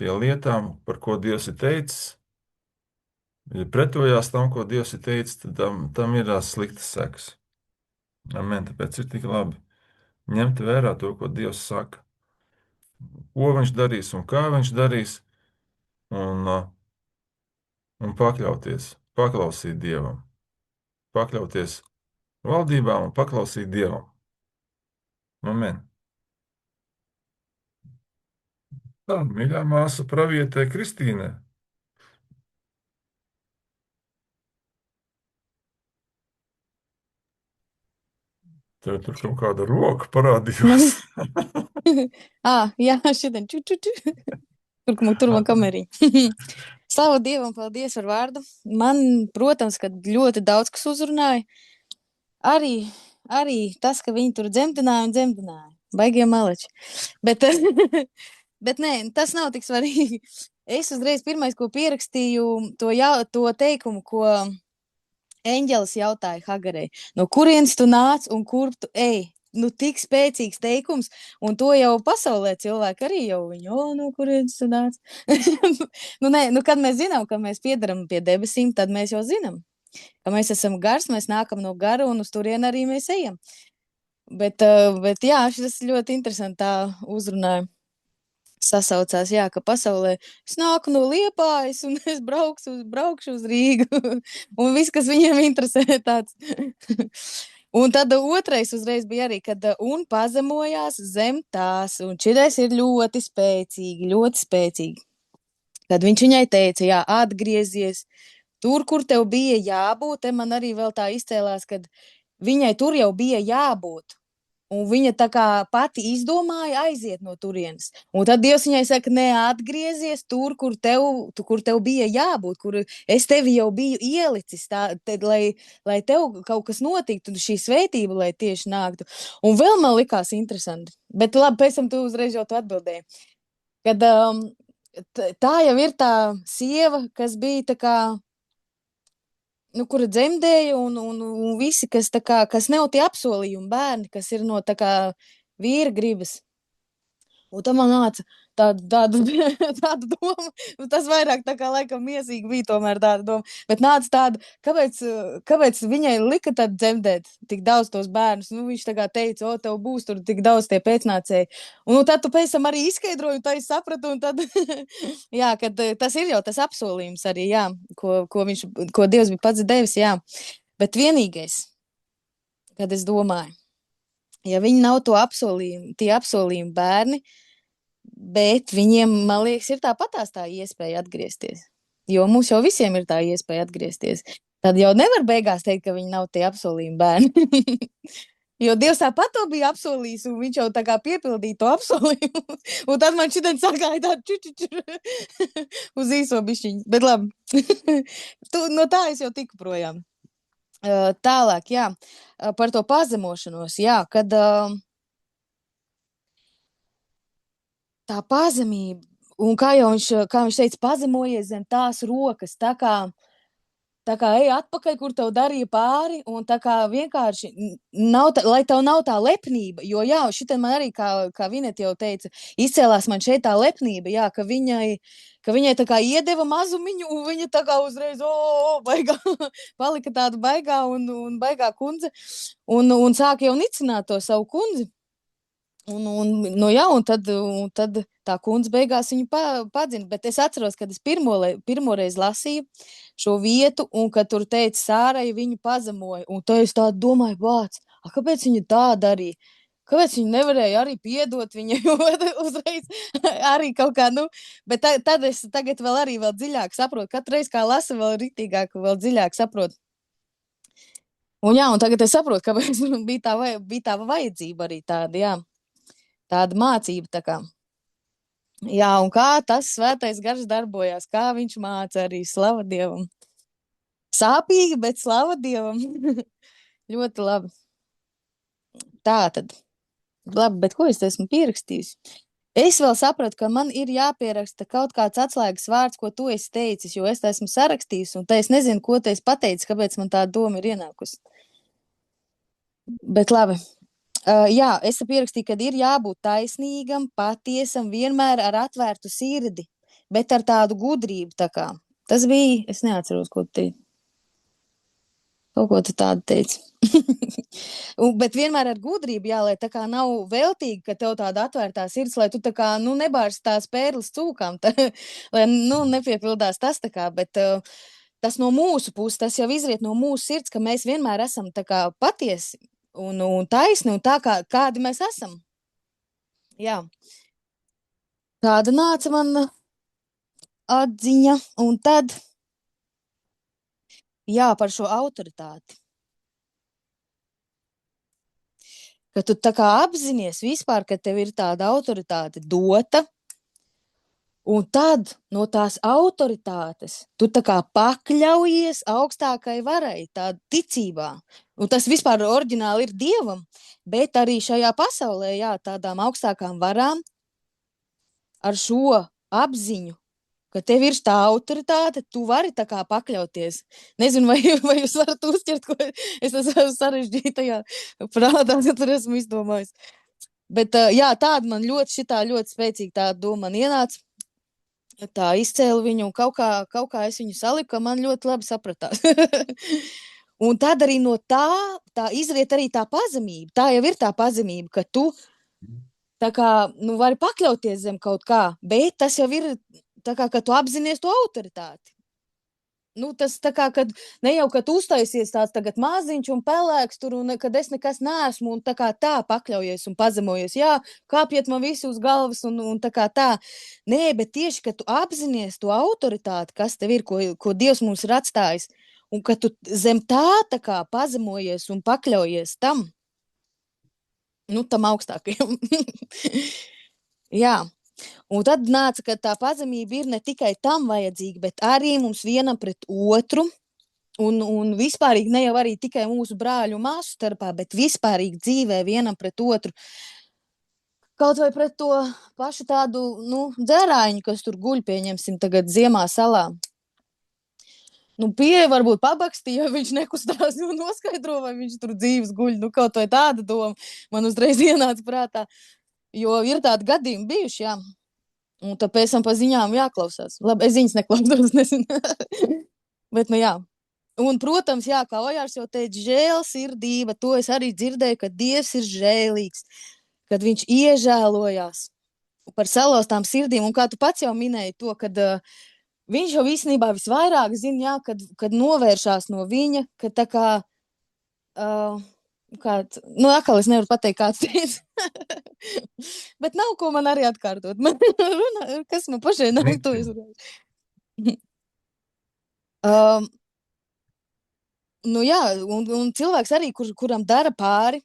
pie lietām, par ko Dievs ir teicis, ja pretojās tam, ko Dievs ir teicis, tad tam ir sliktas sekas. Amen, tāpēc ir tik labi ņemt vērā to, ko Dievs saka. Ko viņš darīs un kā viņš darīs, un paklausīt Dievam. Pakļauties valdībām un paklausīt Dievam. Amen. Tā, mīļā māsa pravietē Kristīnē. Tev tur kaut kāda roka parādījās. Jā, šodien. Tur man kameriņa. Slavu Dievam, paldies par vārdu. Man, protams, ka ļoti daudz kas uzrunāja. Arī tas, ka viņi tur dzemdināja. Baigie maleči. Bet nē, tas nav tik svarīgi. Es uzreiz pirmais, ko pierakstīju, to teikumu, ko eņģelis jautāja Hagarei. No kurienes tu nāc un kur tu ej? nu, tik spēcīgs teikums, un to jau pasaulē cilvēki arī jau viņu, no kurienes tu nāc? Nu, nē, nu, kad mēs zinām, ka mēs piedaram pie debesīm, tad mēs jau zinām, ka mēs esam gars, mēs nākam no gara, un uz turienu arī mēs ejam. Bet jā, šis ļoti interesanti tā uzrunāja. Sasaucās, jā, ka pasaulē es nāku no Liepājas un es braukšu uz Rīgu. Un viss, kas viņiem interesē, tāds. Un tad otrais uzreiz bija arī, kad un pazemojās zem tās. Un šitais ir ļoti spēcīgi. Kad viņš viņai teica, jā, atgriezies tur, kur tev bija jābūt. Te man arī vēl tā izcēlās, kad viņai tur jau bija jābūt. Un viņa tā kā pati izdomāja aiziet no turienes. Un tad Dievs viņai saka, neatgriezies tur, kur tev bija jābūt, kur es tevi jau biju ielicis, lai tev kaut kas notiktu, šī svētība, lai tieši nāktu. Un vēl man likās interesanti, bet labi, pēc tam tu uzreiz jau tu atbildēji. Kad tā jau ir tā sieva, kas bija tā kā, nu, kura dzemdēja, un visi, kas nav tie apsolījumi bērni, kas ir no tā kā vīra gribas. Un tam man nāca tāda doma, tas vairāk tā kā laikam miesīgi bija tomēr tāda doma, bet nāca tāda, kāpēc viņai lika tad dzemdēt tik daudz tos bērnus, nu viņš tā kā teica, tev būs tur tik daudz tie pēcnācēji, un tad tu pēc tam arī izskaidroji, un tā es sapratu, un tad, jā, kad tas ir jau tas apsolījums arī, jā, ko Dievs bija pats devis, jā, bet vienīgais, kad es domāju, ja viņi nav tie apsolījumi bērni, bet viņiem, man liekas, ir tāpatās tā iespēja atgriezties. Jo mums jau visiem ir tā iespēja atgriezties. Tad jau nevar beigās teikt, ka viņi nav tie apsolījumi bērni. Jo Dievs tāpat to bija apsolījis, un viņš jau tā kā piepildīja to apsolījumu. Un tad man šitien sagāja tādu uz īso bišķiņu. Bet labi, no tā es jau tiku projām. Tālāk, jā, par to pazemošanos, jā, kad tā pazemība, un kā viņš teica, pazemojies zem tās rokas, tā kā ej atpakaļ, kur tev darīja pāri, un tā kā vienkārši, lai tev nav tā lepnība, jo jā, šitien man arī, kā Vineta jau teica, izcēlās man šeit tā lepnība, jā, ka viņai tā kā iedeva mazumiņu, un viņa tā kā uzreiz, baigā, palika tāda baigā un baigā kundze, un sāka jau nicināt to savu kundzi. Nu jā, un tad tā kundze beigās viņu padzina, bet es atceros, kad es pirmoreiz lasīju šo vietu, un kad tur teica Sārai viņu pazemoja, un tad es tādu domāju, kāpēc viņa tā darīja? Kāpēc viņa nevarēja arī piedot viņai uzreiz arī kaut kā, nu, bet tad es tagad vēl dziļāk saprotu, katru reizi kā lasu, vēl ritīgāk, vēl dziļāk saprotu. Un jā, un tagad es saprotu, kāpēc bija tā vajadzība arī tāda, jā. Tāda mācība tā kā. Jā, un kā tas svētais gars darbojās, kā viņš māca arī slava Dievam. Sāpīgi, bet slava Dievam. Ļoti labi. Tā tad. Labi, bet ko es esmu pierakstījusi? Es vēl sapratu, ka man ir jāpieraksta kaut kāds atslēgas vārds, ko tu esi teicis, jo es esmu sarakstījusi, un te es nezinu, ko te es pateicu, kāpēc man tā doma ir ienākusi. Bet labi. Jā, es pierakstīju, ka ir jābūt taisnīgam, patiesam, vienmēr ar atvērtu sirdi, bet ar tādu gudrību tā kā. Tas bija, es neatceros, ko tu teici. Kaut ko tu tādu teici. Bet vienmēr ar gudrību, jā, lai tā kā nav veltīgi, ka tev tāda atvērtā sirds, lai tu tā kā, nu, nebārs tās pērles cūkām, lai, nu, nepiepildās tas tā kā, bet tas no mūsu puses, tas jau izriet no mūsu sirds, ka mēs vienmēr esam tā kā patiesi, un taisni, un tā kādi mēs esam. Jā. Tāda nāca man atziņa, un tad, jā, par šo autoritāti. Ka tu tā kā apzinies vispār, ka tev ir tāda autoritāte dota, un tad no tās autoritātes tu tā kā pakļaujies augstākai varai, tāda ticībā. Un tas vispār oriģināli ir Dievam, bet arī šajā pasaulē, jā, tādām augstākām varām ar šo apziņu, ka tev ir tā autoritāte, tu vari tā kā pakļauties. Nezinu, vai jūs varat uzķert, ko es esmu sarežģītajā prātā, ka tur esmu izdomājis. Bet jā, tāda man ļoti spēcīga tā doma man ienāca. Tā izcēla viņu un kaut kā es viņu saliku, ka man ļoti labi sapratās. Un tad arī no tā izriet arī tā pazemība. Tā jau ir tā pazemība, ka tu tā kā, vari pakļauties zem kaut kā, bet tas jau ir tā kā, ka tu apzinies to autoritāti. Tas tā kā, kad ne jau, kad uztaisies tāds tagad maziņš un pelēks tur, un kad es nekas neesmu, un tā kā tā pakļaujies un pazemojies. Jā, kāpjiet man visi uz galvas, un tā kā tā. Nē, bet tieši, ka tu apzinies to autoritāti, kas tev ir, ko Dievs mums ir atstājis, un ka tu zem tā kā pazemojies un pakļaujies tam, tam augstākajam. Jā. Un tad nāca, ka tā pazemība ir ne tikai tam vajadzīga, bet arī mums vienam pret otru, un vispārīgi ne jau arī tikai mūsu brāļu un māsu starpā, bet vispārīgi dzīvē vienam pret otru. Kaut vai pret to pašu tādu, dzērāņu, kas tur guļ, pieņemsim tagad ziemā salā. Pieeja varbūt pabakstīja, ja viņš nekustās un noskaidro, vai viņš tur dzīves guļ. Kaut vai tāda doma man uzreiz ienāca prātā. Jo ir tādi gadījumi bijuši, jā. Un tāpēc man pa ziņām jāklausās. Labi, es ziņas neklausos, nezinu. Bet, jā. Un, protams, jā, kā Ojārs jau teica, žēlsirdība, to es arī dzirdēju, ka Dievs ir žēlīgs, kad viņš iežēlojās par salauztām sirdīm. Un kā tu pats jau minēji to, kad viņš jau īstenībā visvairāk zina, jā, kad novēršās no viņa, ka tā kā... atkal es nevaru pateikt, kāds teica. Bet nav ko man arī atkārtot. Kas man pašai nav to izrādīt. Jā, un cilvēks arī, kuram dara pāri,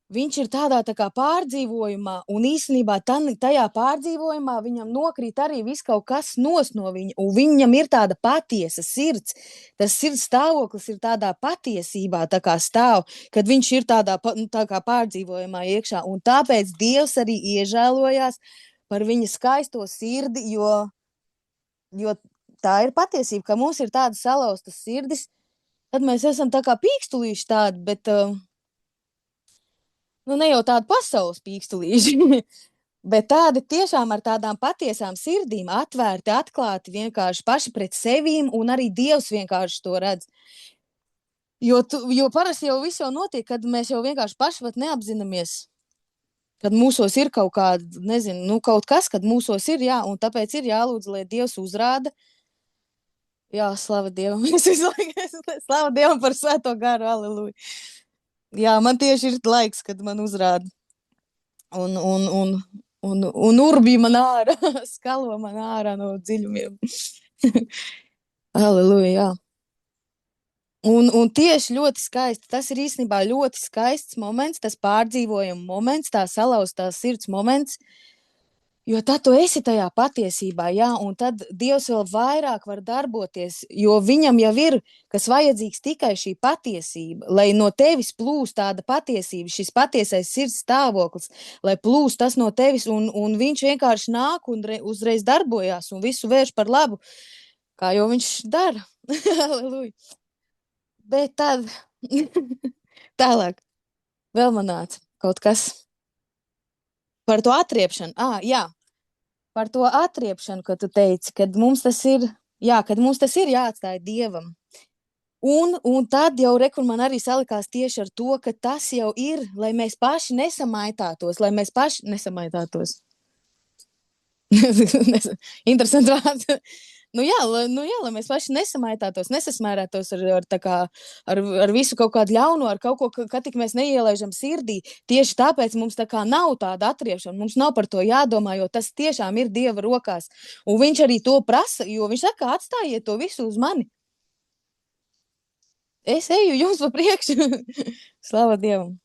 viņš ir tādā tā kā pārdzīvojumā, un īstenībā tajā pārdzīvojumā viņam nokrīt arī viss kaut kas no viņa, un viņam ir tāda patiesa sirds. Tas sirds stāvoklis ir tādā patiesībā tā kā stāv, kad viņš ir tā kā pārdzīvojumā iekšā, un tāpēc Dievs arī iežēlojās par viņa skaisto sirdi, jo tā ir patiesība, ka mums ir tādas salauztas sirdis, tad mēs esam tā kā pīkstulīši tādi, bet... ne jau tādi pasaules pīkstulīši, bet tādi tiešām ar tādām patiesām sirdīm, atvērti, atklāti, vienkārši paši pret sevīm, un arī Dievs vienkārši to redz. Jo parasti jau viss jau notiek, kad mēs jau vienkārši paši pat neapzināmies, kad mūsos ir kaut kāda, nezinu, kaut kas, kad mūsos ir, jā, un tāpēc ir jālūdz, lai Dievs uzrāda. Jā, slava Dievam. Slava Dievam par svēto garu, aleluja. Jā, man tieši ir laiks, kad man uzrāda. Un urbī man ārā, skalo man ārā no dziļumiem. Aleluja, jā. Un tieši ļoti skaisti, tas ir īstenībā ļoti skaists moments, tas pārdzīvojuma moments, tā salauztās sirds moments, jo tad tu esi tajā patiesībā, jā, un tad Dievs vēl vairāk var darboties, jo viņam jau ir, kas vajadzīgs tikai šī patiesība, lai no tevis plūst tāda patiesība, šis patiesais sirds stāvoklis, lai plūst tas no tevis, un viņš vienkārši nāk un uzreiz darbojās un visu vērš par labu, kā jau viņš dara. Halleluja. Bet tad tālāk vēl man nāca kaut kas par to atriepšanu. Jā. Par to atriepšanu, ko tu teici, kad mums tas ir jāatstāj Dievam. Un tad jau rekur man arī salikās tieši ar to, ka tas jau ir, lai mēs paši nesamaitātos, Interesanti vārds. Lai mēs paši nesamaitātos, nesasmērētos ar visu kaut kādu ļauno, ar kaut ko, ka tik mēs neielaižam sirdī. Tieši tāpēc mums tā kā nav tāda atriepšana, mums nav par to jādomā, jo tas tiešām ir Dieva rokās. Un viņš arī to prasa, jo viņš saka, atstājiet to visu uz mani. Es eju jums pa priekšu. Slava Dievam.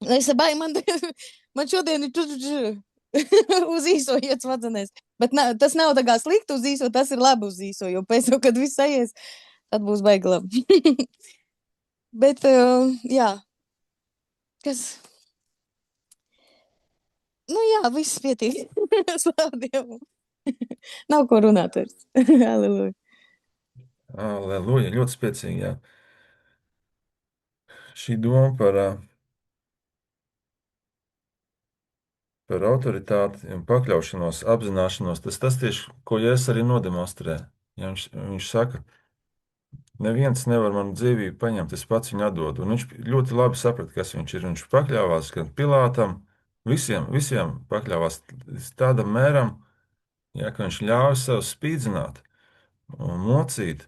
Man šodien ir uz īso iet svadzenēs. Bet tas nav tā kā slikti uz īso, tas ir labi uz īso, jo pēc tam, kad viss aizies, tad būs baigi labi. Bet, jā. Kas? Jā, viss pietiek. Slavu Dievu. Nav ko runāt vairs. Halleluja. Aleluja, ļoti spēcīgi, jā. Šī doma par autoritāti un pakļaušanos, apzināšanos, tas tieši, ko Jēzus arī nodemonstrē. Ja viņš saka, neviens nevar manu dzīvību paņemt, es pats viņu atdodu. Un viņš ļoti labi saprata, kas viņš ir. Viņš pakļāvās gan Pilātam, visiem pakļāvās līdz tādam mēram, ja, ka viņš ļāva sev spīdzināt un mocīt,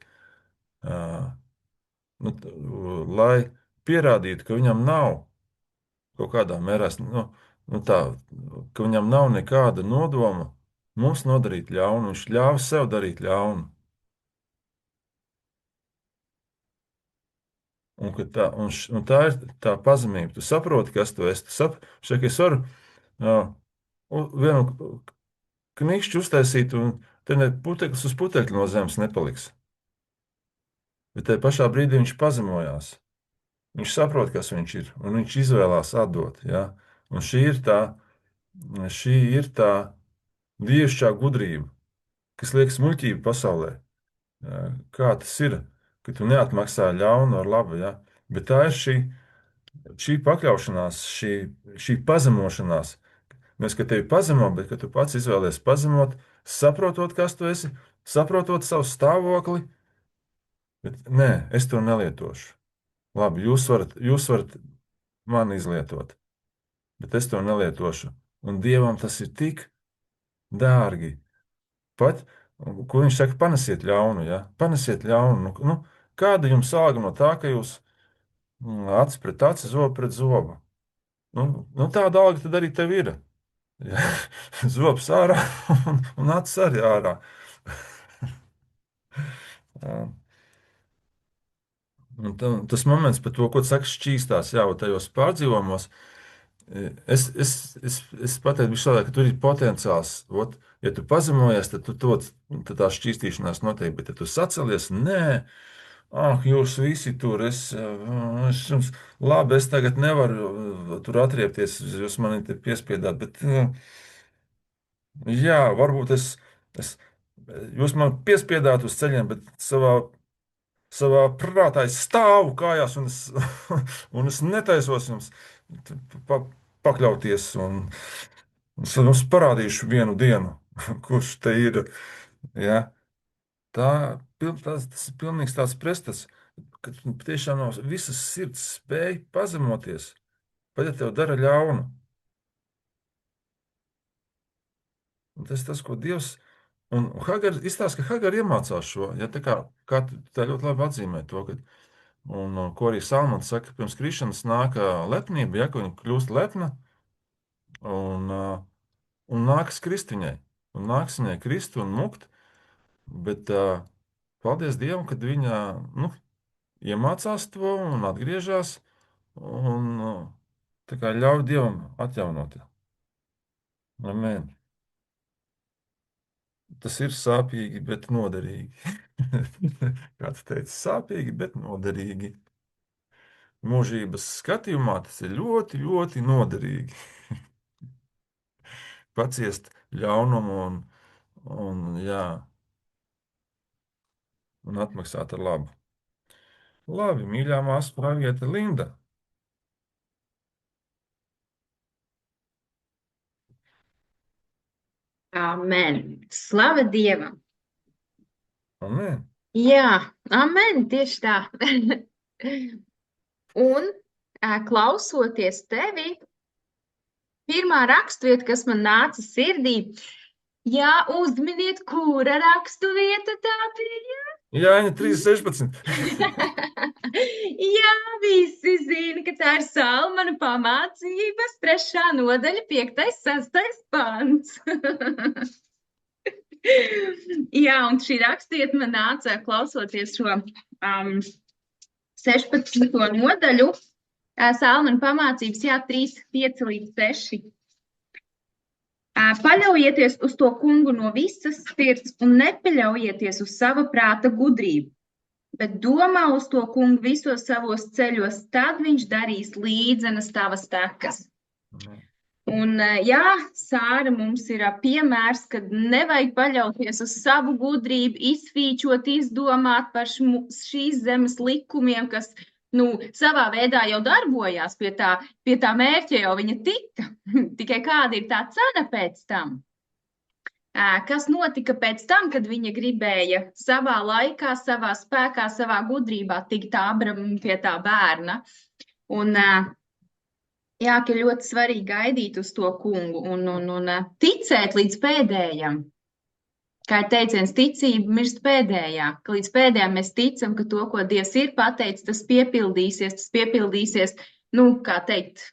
lai pierādītu, ka viņam nav kaut kādā mērā, ka viņam nav nekāda nodoma mums nodarīt ļaunu. Viņš ļāva sev darīt ļaunu. Un tā ir tā pazemība. Tu saproti, kas tu esi. Es varu vienu knikšķi uztaisīt, un te ne puteklis uz putekļu no zemes nepaliks. Bet tajā pašā brīdī viņš pazemojās. Viņš saprot, kas viņš ir, un viņš izvēlās atdot. Ja? Un šī ir tā dievišķā gudrība, kas liekas muļķība pasaulē. Ja? Kā tas ir, ka tu neatmaksā ļaunu ar labu, ja? Bet tā ir šī pakļaušanās, šī pazemošanās. Nevis, ka tevi pazemo, bet ka tu pats izvēlies pazemot, saprotot, kas tu esi, saprotot savu stāvokli, bet nē, es to nelietošu. Labi, jūs varat mani izlietot, bet es to nelietošu. Un Dievam tas ir tik dārgi. Pat, ko viņš saka, panesiet ļaunu, ja? Panesiet ļaunu. Kāda jums alga no tā, ka jūs acis pret aci, zobu pret zobu? Tāda alga tad arī tev ir. Ja? Zobs ārā un acis arī ārā. Tas moments par to, ko tu saki, šķīstās jau tajos pārdzīvojumos, es pateiktu, ka tur ir potenciāls. Ja tu pazemojies, tad tā šķīstīšanās notiek, bet ja tu sacelies, nē, jūs visi tur, labi, es tagad nevaru tur atriepties, jūs mani te piespiedāt, bet, jā, varbūt jūs man piespiedāt uz ceļiem, bet savā prātā es stāvu kājās, un es netaisos jums pakļauties, un es jums parādīšu vienu dienu, kurš te ir. Ja? Tas ir pilnīgs tāds prestats, ka tiešām no visas sirds spēj pazemoties, pat ja tev dara ļaunu. Un tas ir tas, ko Dievs... Un Hagar izstāsta, ka Hagar iemācās šo, ja kā tā ļoti labi atzīmē to, un ko arī Salmans saka, pirms krišanas nāk lepnība, ja, ka viņa kļūst lepna, un nākas krist viņai, un nāks viņai krist un mukt, bet paldies Dievam, kad viņa, iemācās to un atgriežas, un tā kā ļauj Dievam atjaunot. Amen. Tas ir sāpīgi, bet noderīgi. Kāds teica, sāpīgi, bet noderīgi. Mūžības skatījumā tas ir ļoti, ļoti noderīgi. Paciest ļaunumu un atmaksāt ar labu. Labi, mīļā māsa praviete Linda. Amen. Slava Dievam. Amen. Jā, amen, tieši tā. Un klausoties tevi, pirmā raksturvieta, kas man nāca sirdī, jā, uzminiet, kura raksturvieta tā bija? Jāņa 3.16. Jā, visi zina, ka tā ir Salmana pamācības 3. nodaļa, 5. 6. pants. Jā, un šī rakstiet man nāca klausoties šo 16. nodaļu, Salmana pamācības, jā, 3, 5 līdz 6. Paļaujieties uz to kungu no visas sirds un nepaļaujieties uz sava prāta gudrību, bet domā uz to kungu visos savos ceļos, tad viņš darīs līdzenas tavas tekas. Un, jā, Sāra mums ir piemērs, kad nevajag paļauties uz savu gudrību, izfīčot, izdomāt par šīs zemes likumiem, kas savā veidā jau darbojās pie tā mērķa, jau viņa tika. Tikai kāda ir tā cena pēc tam? Kas notika pēc tam, kad viņa gribēja savā laikā, savā spēkā, savā gudrībā tikt Ābramam pie tā bērna? Un jā, ka ļoti svarīgi gaidīt uz to kungu un ticēt līdz pēdējam. Kā ir teiciens, ticība mirst pēdējā, ka līdz pēdējām mēs ticam, ka to, ko Dievs ir pateicis, tas piepildīsies, kā teikt,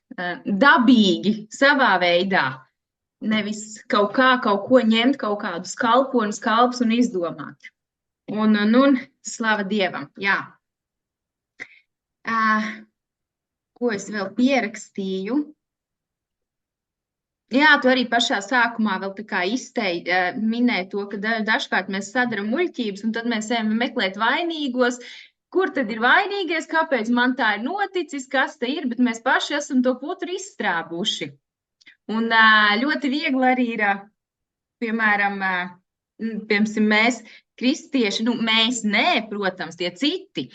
dabīgi, savā veidā. Nevis kaut ko ņemt, kaut kādus kalpus un izdomāt. Un slava Dievam, jā. Ko es vēl pierakstīju? Jā, tu arī pašā sākumā vēl tā kā minēji to, ka dažkārt mēs sadaram muļķības, un tad mēs ejam meklēt vainīgos. Kur tad ir vainīgais, kāpēc man tā ir noticis, kas te ir, bet mēs paši esam to putru izstrābuši. Un ļoti viegli arī ir, piemēram, mēs kristieši, mēs nē, protams, tie citi,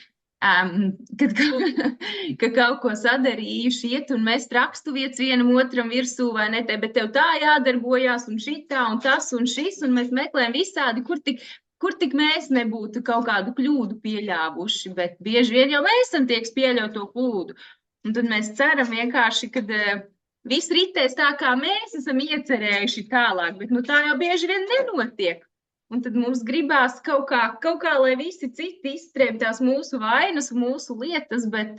ka kaut ko sadarījuši iet, un mēs rakstuvietas vienam otram virsū, vai ne, bet tev tā jādarbojās, un šitā, un tas, un šis, un mēs meklējam visādi, kur tik mēs nebūtu kaut kādu kļūdu pieļāvuši, bet bieži vien jau mēs esam tie, kas pieļauj to kļūdu. Un tad mēs ceram vienkārši, kad viss ritēs tā, kā mēs esam iecerējuši tālāk, bet tā jau bieži vien nenotiek. Un tad mums gribās kaut kā, lai visi citi izstrēp tās mūsu vainas, mūsu lietas, bet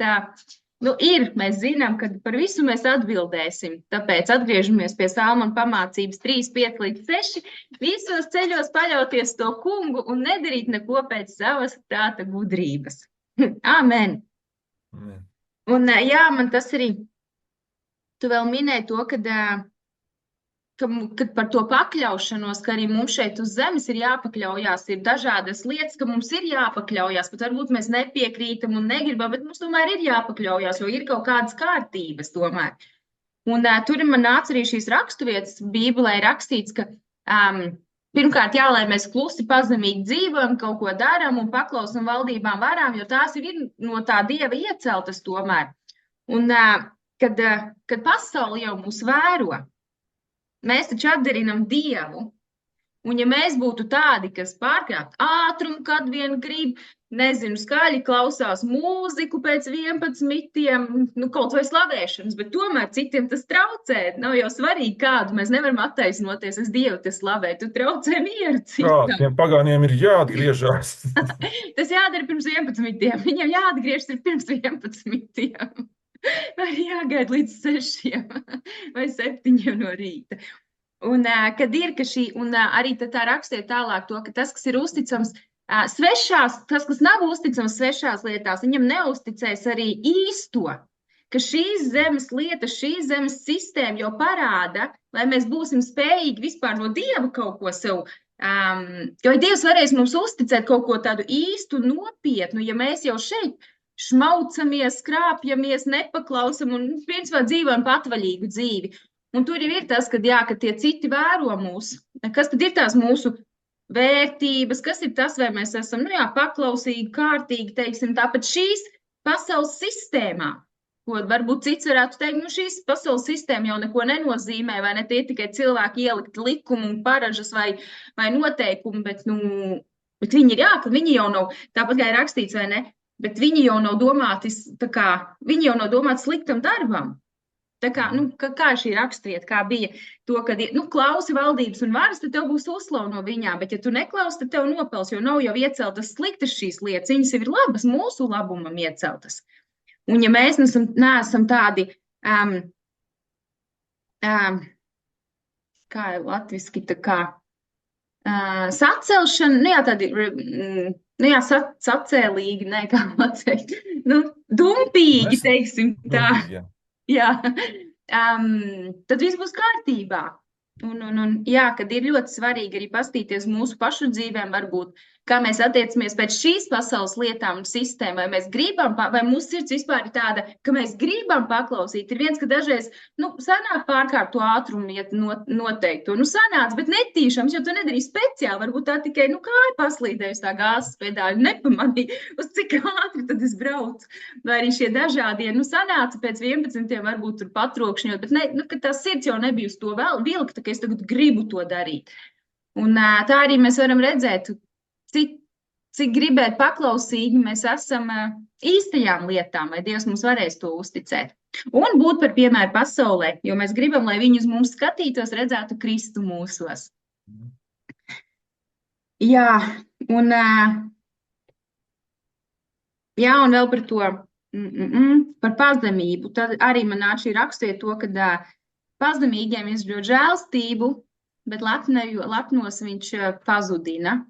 mēs zinām, ka par visu mēs atbildēsim. Tāpēc atgriežamies pie Salmona pamācības 3:5-6. Visos ceļos paļauties to kungu un nedarīt neko pēc savas prāta gudrības. Amen. Amen. Un jā, man tas arī. Tu vēl minēji to, kad par to pakļaušanos, ka arī mums šeit uz zemes ir jāpakļaujās, ir dažādas lietas, ka mums ir jāpakļaujās, pat varbūt mēs nepiekrītam un negribam, bet mums tomēr ir jāpakļaujās, jo ir kaut kādas kārtības tomēr. Un tur man nāca arī šīs raksturvietas Bībelē rakstīts, ka pirmkārt, jā, lai mēs klusi pazemīgi dzīvojam, kaut ko darām un paklausam valdībām varām, jo tās ir no tā Dieva ieceltas tomēr. Un kad pasauli jau mūs vēro, mēs taču atdarinam Dievu. Un ja mēs būtu tādi, kas pārkāpt ātrumu, kad vien grib, nezinu, skaļi klausās mūziku pēc 11, kaut vai slavēšanas, bet tomēr citiem tas traucē. Nav jau svarīgi kādu, mēs nevaram attaisnoties, es Dievu te slavēju, tu traucē mieru citam. Tiem pagāniem ir jāatgriežās. Tas jādara pirms 11, viņam jāatgriežas ir pirms 11. Vai jāgaida līdz 6 vai 7 no rīta. Un kad ir, ka un arī tā rakstiet tālāk to, ka tas, kas ir uzticams svešās, tas, kas nav uzticams svešās lietās, viņam neuzticēs arī īsto, ka šīs zemes lietas, šīs zemes sistēma jau parāda, lai mēs būsim spējīgi vispār no Dieva kaut ko sev, jo Dievs varēs mums uzticēt kaut ko tādu īstu, nopietnu, ja mēs jau šeit šmaucamies, skrāpjamies, nepaklausam un principā dzīvojam patvaļīgu dzīvi. Un tur jau ir tas, ka tie citi vēro mūs. Kas tad ir tās mūsu vērtības, kas ir tas, vai mēs esam, paklausīgi, kārtīgi, teiksim, tāpat šīs pasaules sistēmā, ko varbūt cits varētu teikt, šīs pasaules sistēma jau neko nenozīmē, vai ne, tie tikai cilvēki ielikt likumu un paražas vai noteikumu, bet viņi ir ka viņi jau nav, tāpat kā ir rakstīts, vai ne, bet viņi jau nav domāti, viņi jau nav domāti sliktam darbam. Tā kā, kā šī raksturiet, kā bija to, kad klausi valdības un varas, tad tev būs uzslava no viņām, bet ja tu neklausi, tad tev nopels, jo nav jau ieceltas sliktas šīs lietas, viņas ir labas, mūsu labumam ieceltas. Un ja mēs neesam tādi, kā latviski, sacelšana, tādi, sacēlīgi, kā pateikt, dumpīgi, teiksim tā. Jā, tad viss būs kārtībā. Un, kad ir ļoti svarīgi arī pastīties mūsu pašu dzīvēm, varbūt kā mēs attiecamies pēc šīs pasaules lietām un sistēmām, vai mēs gribam, vai mūsu sirds vispār ir tāda, ka mēs gribam paklausīt. Ir viens, ka dažreiz, sanāk pārkārt to ātrumu, ja noteikti. Sanāc, bet netīšams, jo tu nedarīji speciāli. Varbūt tā tikai, kāja paslīdējusi tā gāzes pedāļu, nepamanīja, uz cik ātri tad es braucu. Vai arī šie dažādie, sanāca pēc 11, varbūt tur patrokšņot, bet ne, ka tā sirds jau nebija uz to vēl vilkta, ka es tagad gribu to darīt. Un tā arī mēs varam redzēt, cik gribēt paklausīgi mēs esam īstajām lietām, vai Dievs mums varēs to uzticēt. Un būt par piemēru pasaulē, jo mēs gribam, lai viņi uz mums skatītos, redzētu Kristu mūsos. Jā, un vēl par to, par pazemību. Tad arī man nāca šī rakstīja to, ka pazemīgiem izbrīd žēlstību, bet lepnos viņš pazudina.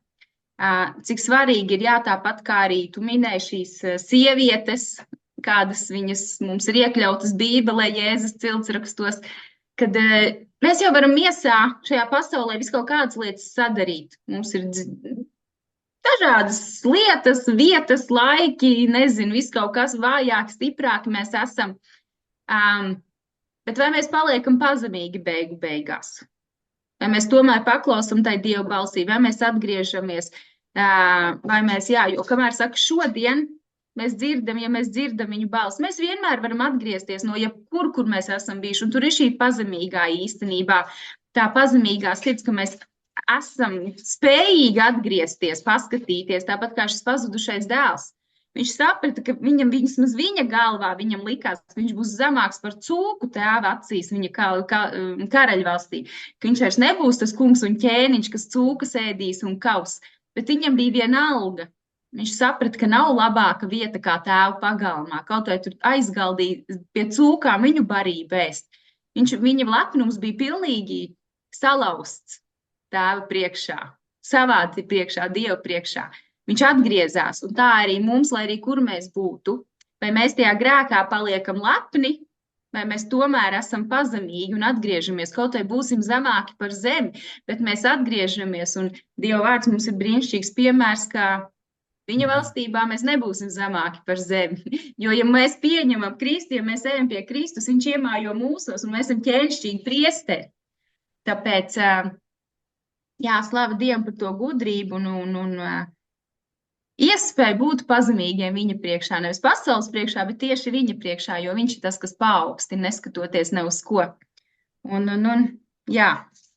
Cik svarīgi ir, tāpat kā arī tu minēji šīs sievietes, kādas viņas mums ir iekļautas Bībelē, Jēzus ciltsrakstos, kad mēs jau varam miesā šajā pasaulē visu kaut kādas lietas sadarīt. Mums ir dažādas lietas, vietas, laiki, nezinu, viss kaut kas vājāk, stiprāk mēs esam. Bet vai mēs paliekam pazemīgi beigās? Vai mēs tomēr paklausam tai Dieva balsī, vai mēs atgriežamies, vai mēs, jo kamēr saka šodien, mēs dzirdam viņu balsi, mēs vienmēr varam atgriezties no kur mēs esam bijuši, un tur ir šī pazemīgā īstenībā, tā pazemīgā sirds, ka mēs esam spējīgi atgriezties, paskatīties, tāpat kā šis pazudušais dēls. Viņš saprata, ka vismaz viņa galvā viņam likās, ka viņš būs zemāks par cūku tēva acīs viņa karaļvalstī, ka viņš vairs nebūs tas kungs un ķēniņš, kas cūkas ēdīs un kaus, bet viņam bija viena alga. Viņš saprata, ka nav labāka vieta kā tēva pagalmā, kaut vai tur aizgaldīja pie cūkām viņu barību ēst. Viņa lepnums bija pilnīgi salauzts tēva priekšā, savādi priekšā, Dieva priekšā. Viņš atgriezās, un tā arī mums, lai arī kur mēs būtu, vai mēs tajā grēkā paliekam lepni, vai mēs tomēr esam pazemīgi un atgriežamies, kaut vai būsim zemāki par zemi, bet mēs atgriežamies, un Dieva vārds mums ir brīnišķīgs piemērs, ka viņa valstībā mēs nebūsim zemāki par zemi, jo ja mēs pieņemam Kristu, ja mēs ejam pie Kristus, viņš iemājo mūsos, un mēs esam ķēnišķīgi priesteri. Tāpēc, slava Dievam par to gudrību un iespēja būt pazemīgiem viņa priekšā, nevis pasaules priekšā, bet tieši viņa priekšā, jo viņš ir tas, kas paaugstina, neskatoties ne uz ko. Un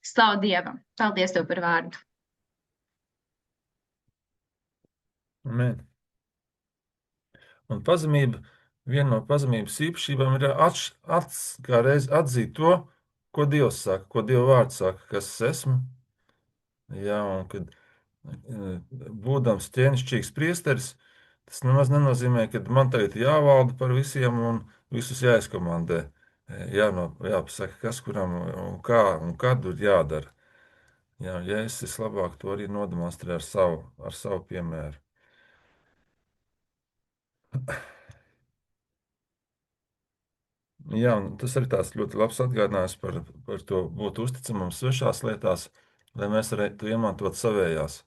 slavu Dievam. Paldies tev par vārdu. Amen. Un pazemība, viena no pazemības īpašībām ir atzīt to, ko Dievs saka, ko Dieva vārds saka, kas es esmu. Jā, un kad būdams ķēnišķīgs priesteris, tas nemaz nenozīmē, ka man tagad jāvalda par visiem un visus jāizkomandē. Jāpasaka, kas kuram un kā un kad ir jādara. Jā, Jēzus labāk to arī nodemonstrē ar savu piemēru. Jā, un tas arī tāds ļoti labs atgādinājums par to būt uzticamam svešās lietās, lai mēs varētu iemantot savējās.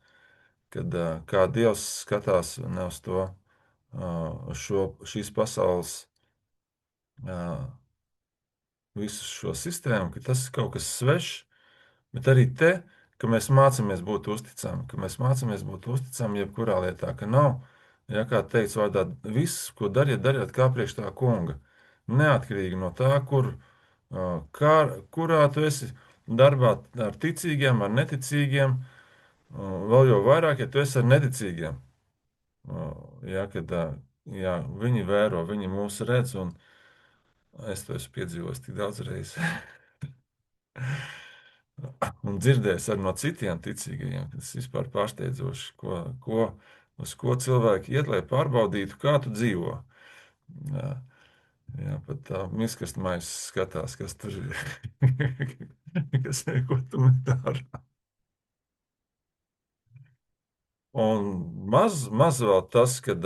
Kad kā Dievs skatās ne uz to, šīs pasaules visu šo sistēmu, ka tas ir kaut kas svešs, bet arī ka mēs mācāmies būt uzticami jebkurā lietā, ka nav, kā teikts vārdā, viss, ko dariet kā priekš tā kunga. Neatkarīgi no tā, kurā tu esi darbā ar ticīgiem, ar neticīgiem, vēl jau vairāk, ja tu esi ar neticīgiem. Kad viņi vēro, viņi mūs redz, un es to esmu piedzīvojis tik daudz reizes. Un dzirdējis arī no citiem ticīgajiem, kas vispār pārsteidzoši, uz ko cilvēki iet, lai pārbaudītu, kā tu dzīvo. Pat tā miskastmais skatās, kas tur ir, ko tu dari. Un maz vēl tas, kad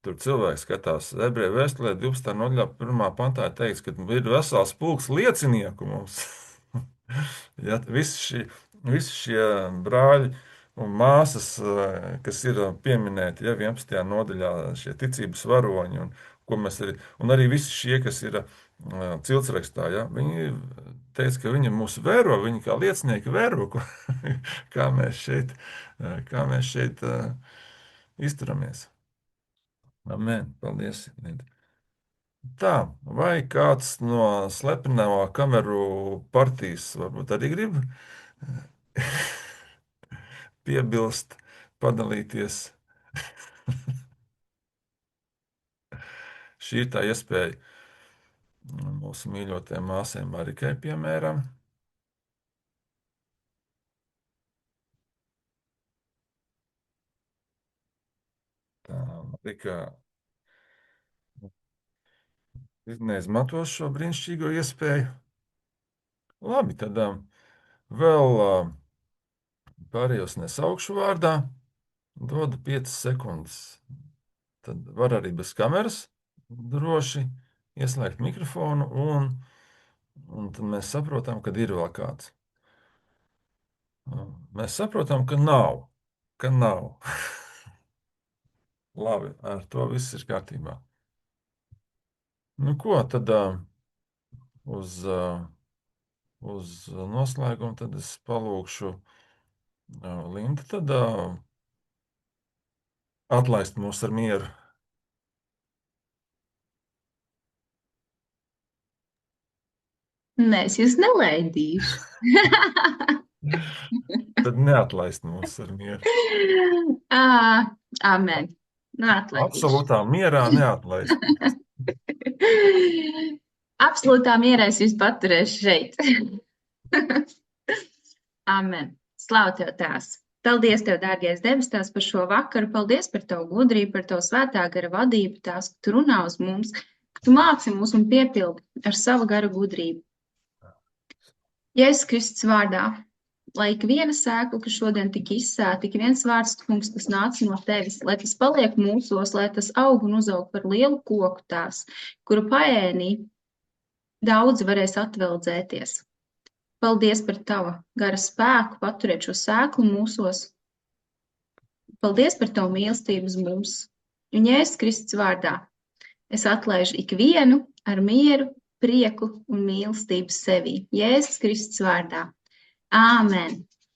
tur cilvēks skatās Ebreju vēstulē 12. nodaļā 1. pantā ir teikts, ka ir vesels pulks liecinieku mums. Visi šie brāļi un māsas, kas ir pieminēti, ja 11. nodaļā, šie ticības varoņi, un arī visi šie, kas ir ciltsrakstā, ja, viņi teica, ka viņi mūs vēro, viņi kā liecinieki vēro, kā mēs šeit izturamies. Amen. Paldies, Linda. Tā, vai kāds no slepenā kameru partijas varbūt arī grib piebilst, padalīties? Šī ir tā iespēja mūsu mīļotajām māsēm Marikai, piemēram. Tā, Marika neizmantos šo brīnišķīgo iespēju. Labi, tad vēl pārējos nesaukšu vārdā. Dodu 5 sekundes. Tad var arī bez kameras droši ieslēgt mikrofonu, un tad mēs saprotam, ka ir vēl kāds. Mēs saprotam, ka nav. Labi, ar to viss ir kārtībā. Nu ko, tad uz noslēgumu tad es palūkšu Lindu tad atlaist mūs ar mieru. Nē, es jūs nelaidīšu. Tad neatlaist mūs ar mieru. Amen. Nu, atlaidīšu. Absolūtā mierā neatlaist. Absolūtā mierā es jūs paturēšu šeit. Amen. Slavu tev, Tēvs. Paldies tev, dārgais debes, Tēvs, par šo vakaru. Paldies par tavu gudrību, par tavu svētā gara vadību, Tēvs, ka tu runā uz mums, ka tu māci mūs un piepildi ar savu garu gudrību. Jēzus Kristus vārdā, lai ik viena sēkla, kas šodien tika izsēta, ik viens vārds, kungs, kas nāca no tevis, lai tas paliek mūsos, lai tas aug un uzaug par lielu koku, Tēvs, kuru paēnī daudzi varēs atveldzēties. Paldies par tava gara spēku paturēt šo sēklu mūsos. Paldies par tavu mīlestību uz mums. Un Jēzus Kristus vārdā es atlaižu ikvienu ar mieru, prieku un mīlestību sevī. Jēzus Kristus vārdā. Āmen.